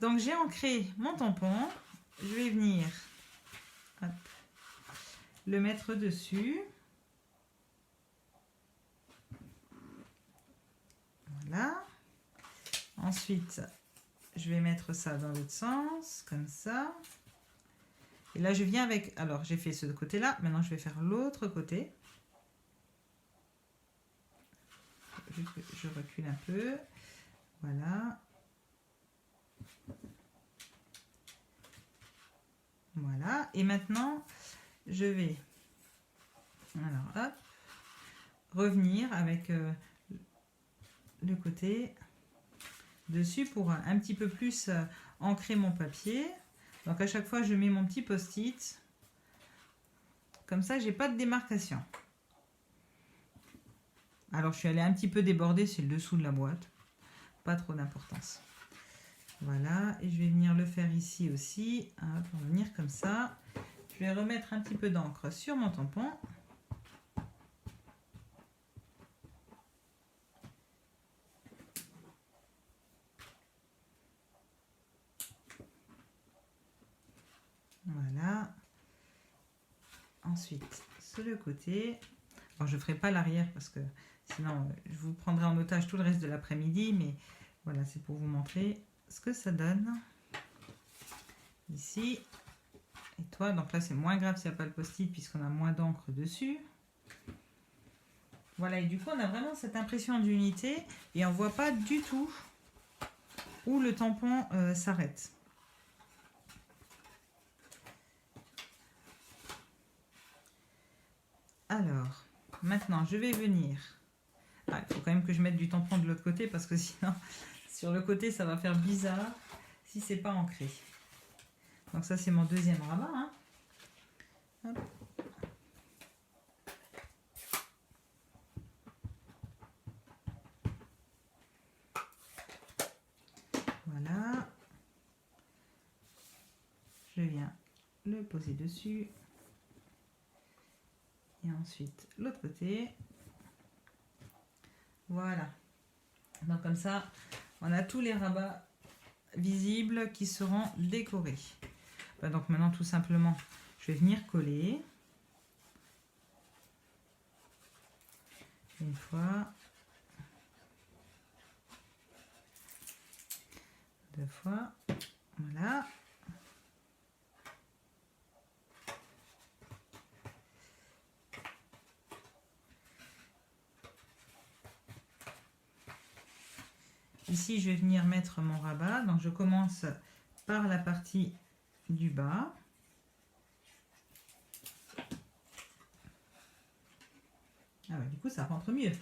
Donc, j'ai ancré mon tampon. Je vais venir hop, le mettre dessus. Voilà. Ensuite, je vais mettre ça dans l'autre sens, comme ça. Et là, je viens avec... Alors, j'ai fait ce côté-là. Maintenant, je vais faire l'autre côté. Je recule un peu. Voilà. Voilà. Et maintenant, je vais... Alors, hop. Revenir avec le côté dessus pour un petit peu plus ancrer mon papier. Donc à chaque fois je mets mon petit post-it, comme ça j'ai pas de démarcation. Alors je suis allée un petit peu déborder, c'est le dessous de la boîte, pas trop d'importance. Voilà, et je vais venir le faire ici aussi. Hop, on va venir comme ça. Je vais remettre un petit peu d'encre sur mon tampon. Voilà. Ensuite, sur le côté. Alors, je ne ferai pas l'arrière parce que sinon, je vous prendrai en otage tout le reste de l'après-midi. Mais voilà, c'est pour vous montrer ce que ça donne. Ici. Et toi, donc là, c'est moins grave s'il n'y a pas le post-it puisqu'on a moins d'encre dessus. Voilà, et du coup, on a vraiment cette impression d'unité et on ne voit pas du tout où le tampon s'arrête. Alors, maintenant, je vais venir. Ah, il faut quand même que je mette du tampon de l'autre côté parce que sinon, sur le côté, ça va faire bizarre si c'est pas ancré. Donc ça, c'est mon deuxième rabat. Hein. Hop. Voilà. Je viens le poser dessus. Et ensuite, l'autre côté. Voilà. Donc comme ça, on a tous les rabats visibles qui seront décorés. Donc maintenant, tout simplement, je vais venir coller. Une fois. Deux fois. Voilà. Ici, je vais venir mettre mon rabat. Donc, je commence par la partie du bas. Ah bah, du coup, ça rentre mieux.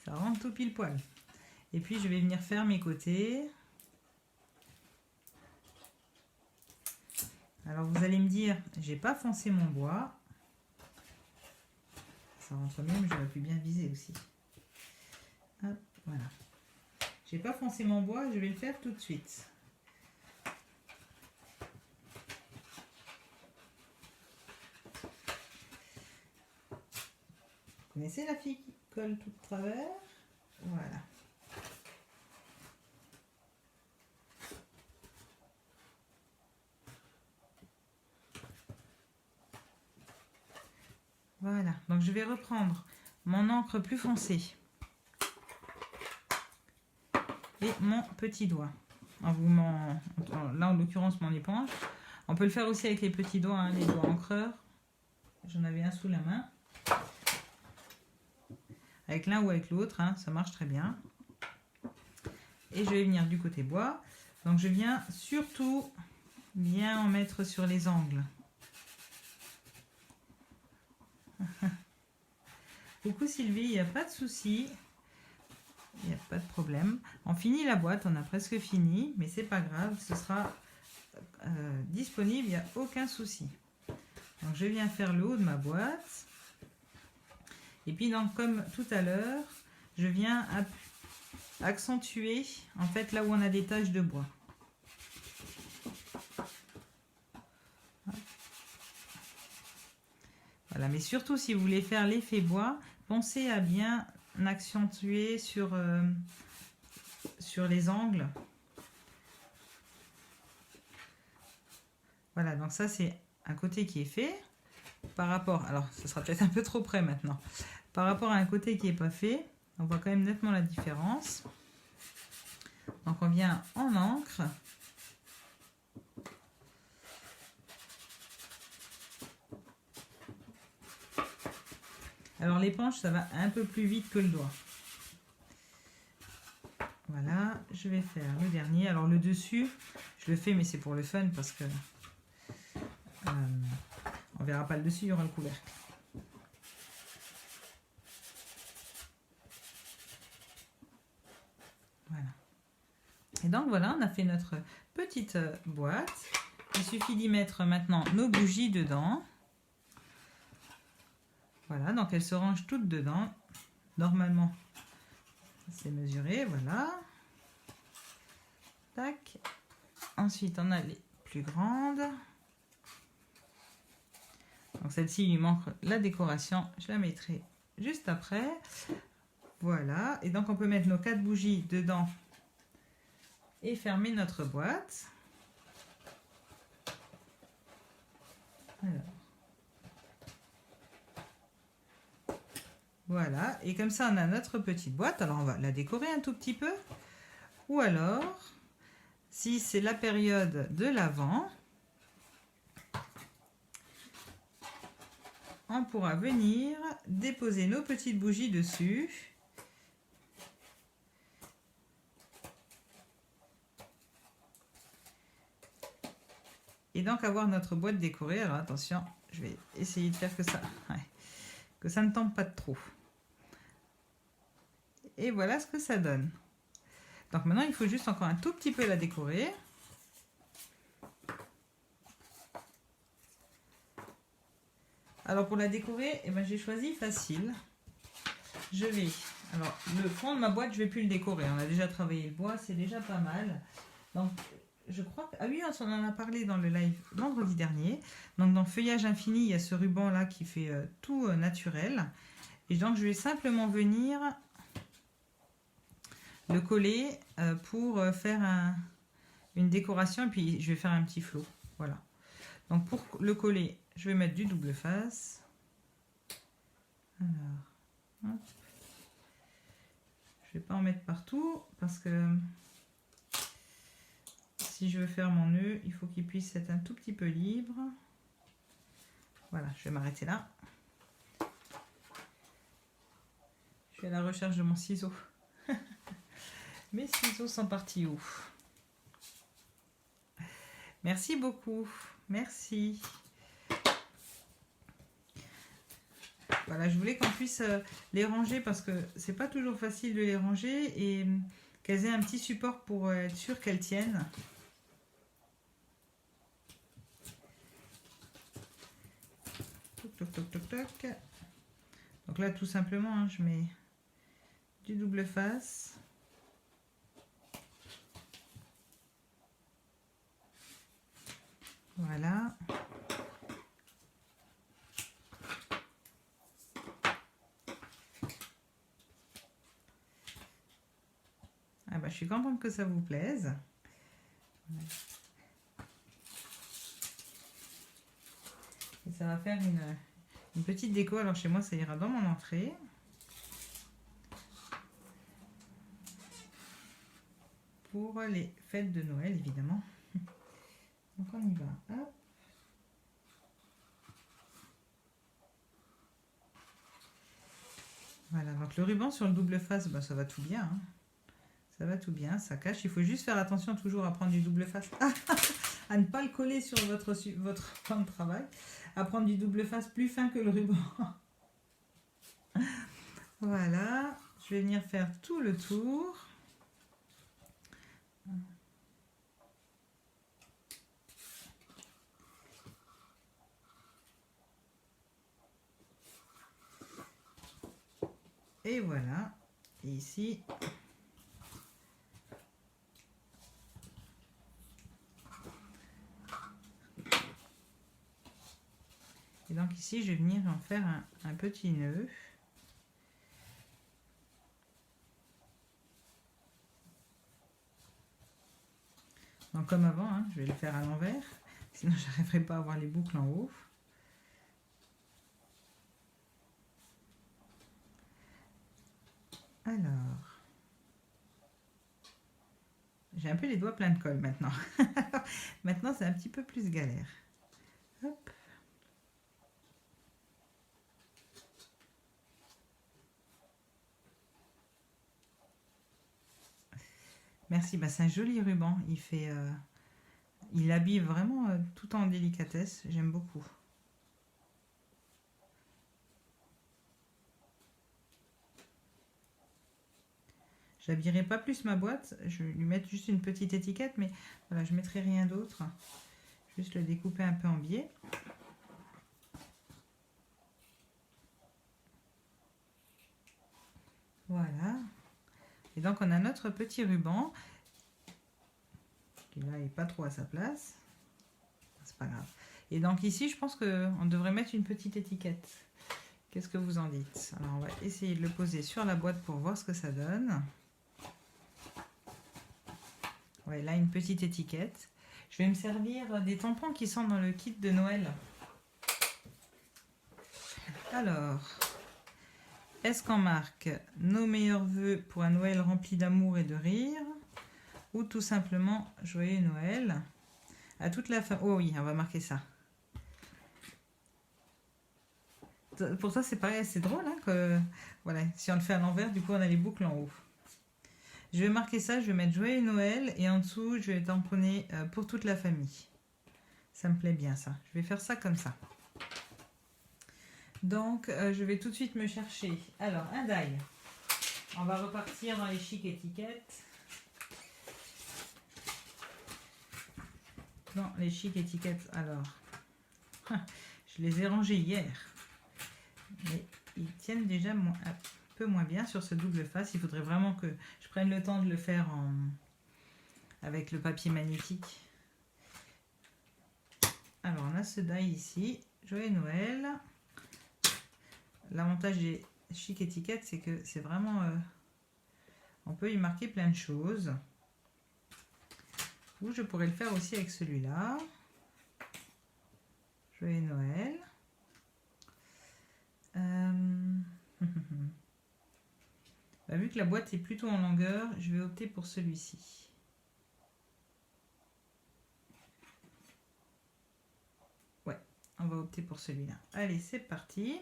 Ça rentre tout pile poil. Et puis, je vais venir faire mes côtés. Alors, vous allez me dire, j'ai pas foncé mon bois. Ça rentre mieux, mais j'aurais pu bien viser aussi. Hop, voilà. J'ai pas foncé mon bois, je vais le faire tout de suite. Vous connaissez la fille qui colle tout de travers? Voilà. Voilà, donc je vais reprendre mon encre plus foncée et mon petit doigt. Là, en l'occurrence, mon éponge. On peut le faire aussi avec les petits doigts, hein, les doigts encreurs. J'en avais un sous la main. Avec l'un ou avec l'autre, hein, ça marche très bien. Et je vais venir du côté bois. Donc je viens surtout bien en mettre sur les angles. Coucou Sylvie, il n'y a pas de souci. Il n'y a pas de problème. On finit la boîte, on a presque fini, mais c'est pas grave, ce sera disponible, il n'y a aucun souci. Donc je viens faire le haut de ma boîte. Et puis donc comme tout à l'heure, je viens accentuer en fait là où on a des taches de bois. Voilà, mais surtout si vous voulez faire l'effet bois, pensez à bien accentuer sur les angles. Voilà, donc ça c'est un côté qui est fait. Par rapport, alors ce sera peut-être un peu trop près maintenant, par rapport à un côté qui n'est pas fait, on voit quand même nettement la différence. Donc on vient en encre. Alors l'éponge, ça va un peu plus vite que le doigt. Voilà, je vais faire le dernier. Alors le dessus, je le fais mais c'est pour le fun parce que on verra pas le dessus, il y aura le couvercle. Voilà. Et donc voilà, on a fait notre petite boîte. Il suffit d'y mettre maintenant nos bougies dedans. Voilà, donc elles se rangent toutes dedans. Normalement, c'est mesuré, voilà. Tac. Ensuite, on a les plus grandes. Donc celle-ci, il lui manque la décoration. Je la mettrai juste après. Voilà. Et donc, on peut mettre nos 4 bougies dedans et fermer notre boîte. Alors. Voilà, et comme ça on a notre petite boîte. Alors on va la décorer un tout petit peu. Ou alors, si c'est la période de l'Avent, on pourra venir déposer nos petites bougies dessus. Et donc avoir notre boîte décorée. Alors attention, je vais essayer de faire que ça ne tombe pas de trop. Et voilà ce que ça donne. Donc maintenant, il faut juste encore un tout petit peu la décorer. Alors pour la décorer, eh ben, j'ai choisi facile. Alors le fond de ma boîte, je ne vais plus le décorer. On a déjà travaillé le bois, c'est déjà pas mal. Donc je crois que... Ah oui, on en a parlé dans le live vendredi dernier. Donc dans Feuillage Infini, il y a ce ruban là qui fait tout naturel. Et donc je vais simplement venir le coller pour faire une décoration. Et puis je vais faire un petit flot. Voilà. Donc pour le coller, je vais mettre du double face. Alors, hop. Je vais pas en mettre partout parce que si je veux faire mon nœud, il faut qu'il puisse être un tout petit peu libre. Voilà, je vais m'arrêter là. Je suis à la recherche de mon ciseau. Mes ciseaux sont partis où? Merci beaucoup. Merci. Voilà, je voulais qu'on puisse les ranger parce que c'est pas toujours facile de les ranger et qu'elles aient un petit support pour être sûr qu'elles tiennent. Toc, toc, toc, toc, toc. Donc là, tout simplement, hein, je mets du double face. Voilà. Ah bah, je suis contente que ça vous plaise. Et ça va faire Une petite déco, alors chez moi ça ira dans mon entrée. Pour les fêtes de Noël évidemment. Donc on y va. Hop. Voilà, donc le ruban sur le double face, ben, ça va tout bien. Hein. Ça va tout bien, ça cache. Il faut juste faire attention toujours à prendre du double face. À ne pas le coller sur votre plan de travail. À prendre du double face plus fin que le ruban. Voilà, je vais venir faire tout le tour. Et voilà, et ici, et donc ici, je vais venir en faire un petit nœud. Donc comme avant, hein, je vais le faire à l'envers, sinon je n'arriverai pas à avoir les boucles en haut. Alors, j'ai un peu les doigts pleins de colle maintenant. Maintenant, c'est un petit peu plus galère. Hop. Merci, bah, c'est un joli ruban. Il habille vraiment tout en délicatesse. J'aime beaucoup. J'habillerai pas plus ma boîte. Je vais lui mettre juste une petite étiquette, mais voilà, je mettrai rien d'autre. Juste le découper un peu en biais. Voilà. Et donc on a notre petit ruban qui là est pas trop à sa place. C'est pas grave. Et donc ici, je pense qu'on devrait mettre une petite étiquette. Qu'est-ce que vous en dites? Alors on va essayer de le poser sur la boîte pour voir ce que ça donne. Ouais, là une petite étiquette. Je vais me servir des tampons qui sont dans le kit de Noël. Alors, est-ce qu'on marque nos meilleurs vœux pour un Noël rempli d'amour et de rire, ou tout simplement joyeux Noël à toute la famille? Oh oui, on va marquer ça. Pour ça, c'est pareil, c'est drôle, hein, que voilà, si on le fait à l'envers, du coup, on a les boucles en haut. Je vais marquer ça, je vais mettre joyeux Noël et en dessous, je vais tamponner pour toute la famille. Ça me plaît bien, ça. Je vais faire ça comme ça. Donc, je vais tout de suite me chercher. Alors, un die. On va repartir dans les chic étiquettes. Dans les chic étiquettes, alors, je les ai rangées hier. Mais ils tiennent déjà un peu moins bien sur ce double face. Il faudrait vraiment que je prenne le temps de le faire avec le papier magnétique. Alors on a ce die ici, joyeux Noël. L'avantage des chic étiquettes, c'est que c'est vraiment... on peut y marquer plein de choses. Ou je pourrais le faire aussi avec celui-là. Joyeux Noël. Bah, vu que la boîte est plutôt en longueur, je vais opter pour celui-ci. Ouais, on va opter pour celui-là. Allez, c'est parti.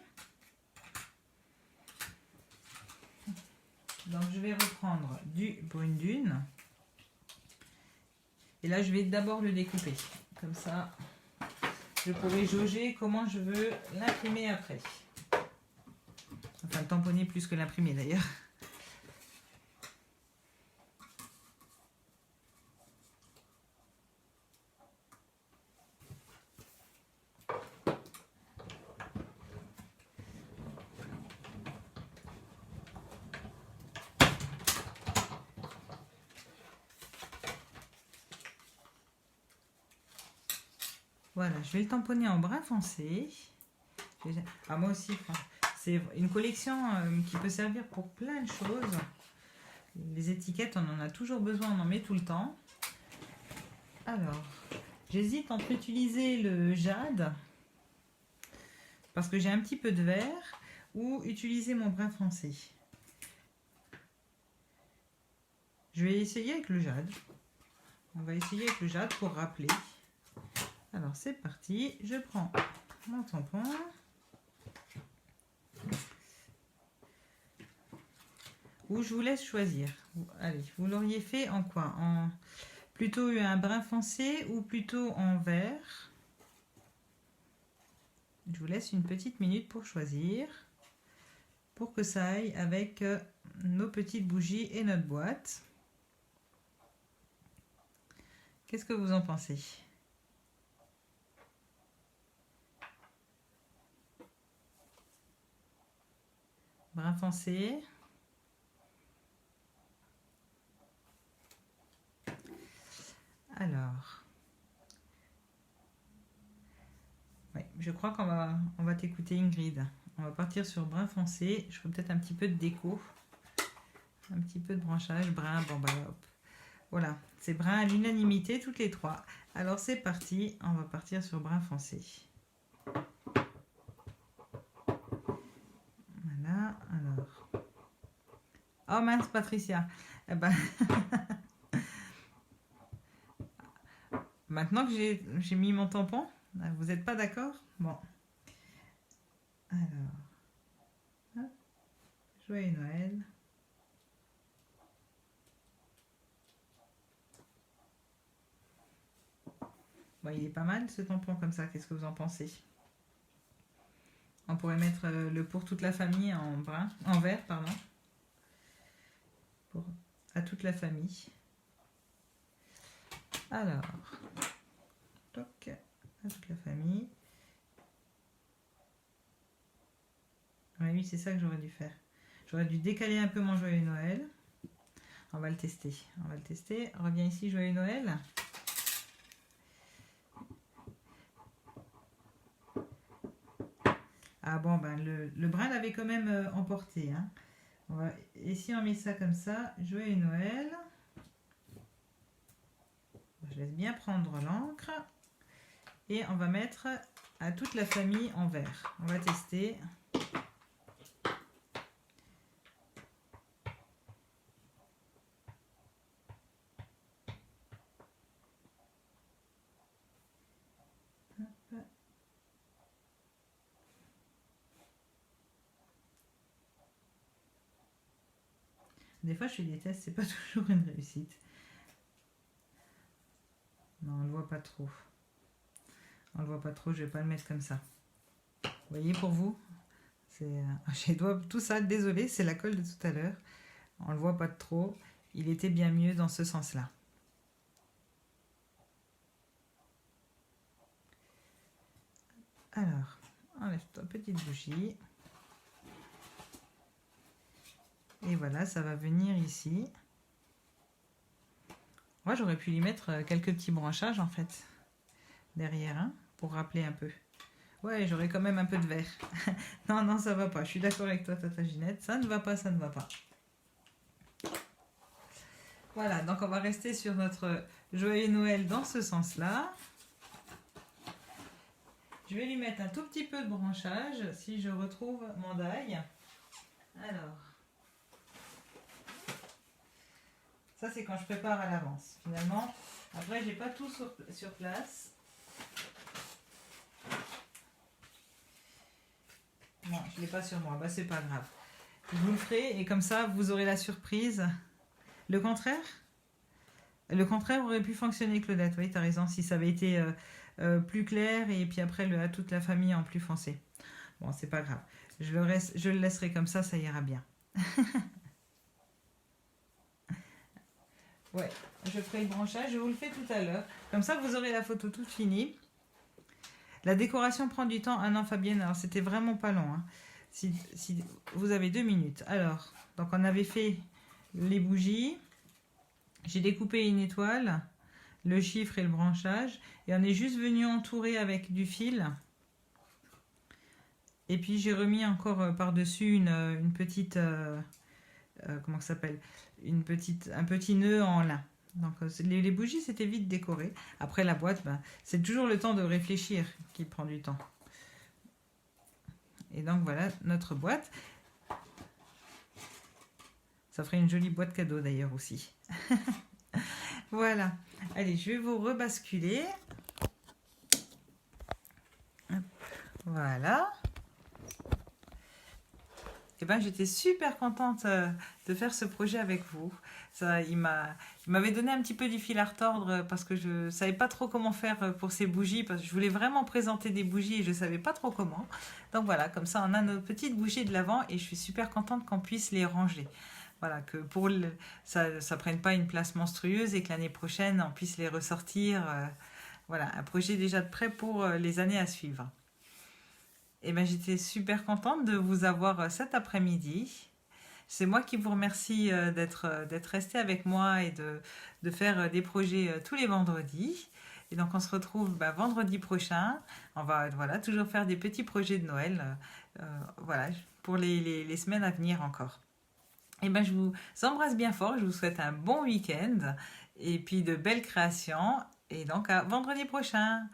Donc je vais reprendre du brune dune. Et là, je vais d'abord le découper. Comme ça, je pourrai jauger comment je veux l'imprimer après. Enfin, le tamponner plus que l'imprimer d'ailleurs. Voilà, je vais le tamponner en brun foncé. Ah, moi aussi, c'est une collection qui peut servir pour plein de choses. Les étiquettes, on en a toujours besoin, on en met tout le temps. Alors, j'hésite entre utiliser le jade parce que j'ai un petit peu de vert, ou utiliser mon brun foncé. Je vais essayer avec le jade. On va essayer avec le jade pour rappeler. Alors c'est parti, je prends mon tampon. Ou je vous laisse choisir. Allez, vous l'auriez fait en quoi? En plutôt un brun foncé ou plutôt en vert? Je vous laisse une petite minute pour choisir, pour que ça aille avec nos petites bougies et notre boîte. Qu'est-ce que vous en pensez? Brun foncé. Alors, ouais, je crois on va t'écouter Ingrid. On va partir sur brun foncé. Je ferai peut-être un petit peu de déco, un petit peu de branchage, brun, bon bah hop. Voilà, c'est brun à l'unanimité toutes les trois. Alors c'est parti, on va partir sur brun foncé. Voilà, alors. Oh mince Patricia, eh ben... Maintenant que j'ai mis mon tampon, vous n'êtes pas d'accord? Bon. Alors. Hop. Joyeux Noël. Bon, il est pas mal ce tampon comme ça, qu'est-ce que vous en pensez? On pourrait mettre le pour toute la famille en brun, en vert, pardon. À toute la famille. Alors, toc, à toute la famille. Oui, c'est ça que j'aurais dû faire. J'aurais dû décaler un peu mon joyeux Noël. On va le tester. On va le tester. Reviens ici, joyeux Noël. Ah bon, ben le brun l'avait quand même emporté. Hein. Et si on met ça comme ça, joyeux Noël. Je laisse bien prendre l'encre. Et on va mettre à toute la famille en vert. On va tester. Hop. Des fois, je fais des tests, c'est pas toujours une réussite. Non, on le voit pas trop. On le voit pas trop, je vais pas le mettre comme ça. Vous voyez pour vous? J'ai tout ça, désolé, c'est la colle de tout à l'heure. On le voit pas trop. Il était bien mieux dans ce sens-là. Alors, enlève ta petite bougie. Et voilà, ça va venir ici. Moi, j'aurais pu y mettre quelques petits branchages, en fait, derrière, hein, pour rappeler un peu. Ouais, j'aurais quand même un peu de vert. Non, non, ça va pas. Je suis d'accord avec toi, Tata Ginette. Ça ne va pas, ça ne va pas. Voilà, donc on va rester sur notre joyeux Noël dans ce sens-là. Je vais lui mettre un tout petit peu de branchage si je retrouve mon die. Alors, ça c'est quand je prépare à l'avance. Finalement, après j'ai pas tout sur place. Non, je l'ai pas sur moi. Bah c'est pas grave. Je vous le ferai et comme ça vous aurez la surprise. Le contraire? Le contraire aurait pu fonctionner, Claudette. Oui, tu as raison. Si ça avait été plus clair et puis après à toute la famille en plus foncé. Bon, c'est pas grave. Je le laisserai comme ça ira bien. Ouais, je ferai le branchage. Je vous le fais tout à l'heure. Comme ça, vous aurez la photo toute finie. La décoration prend du temps. Ah non, Fabienne, alors c'était vraiment pas long. Hein. Si vous avez 2 minutes. Alors, donc on avait fait les bougies. J'ai découpé une étoile, le chiffre et le branchage. Et on est juste venu entourer avec du fil. Et puis j'ai remis encore par-dessus une petite... comment ça s'appelle? Un petit nœud en lin. Donc les bougies, c'était vite décoré. Après la boîte, c'est toujours le temps de réfléchir qui prend du temps. Et donc voilà notre boîte. Ça ferait une jolie boîte cadeau d'ailleurs aussi. Voilà. Allez, je vais vous rebasculer. Voilà. Et ben, j'étais super contente de faire ce projet avec vous. Ça, il m'avait donné un petit peu du fil à retordre parce que je savais pas trop comment faire pour ces bougies parce que je voulais vraiment présenter des bougies et je savais pas trop comment. Donc voilà, comme ça on a nos petites bougies de l'Avent et je suis super contente qu'on puisse les ranger. Voilà, que ça prenne pas une place monstrueuse et que l'année prochaine on puisse les ressortir. Voilà, un projet déjà de prêt pour les années à suivre. Et ben, j'étais super contente de vous avoir cet après-midi. C'est moi qui vous remercie d'être resté avec moi et de faire des projets tous les vendredis. Et donc on se retrouve vendredi prochain. On va voilà, toujours faire des petits projets de Noël voilà, pour les semaines à venir encore. Et ben, je vous embrasse bien fort. Je vous souhaite un bon week-end et puis de belles créations. Et donc à vendredi prochain.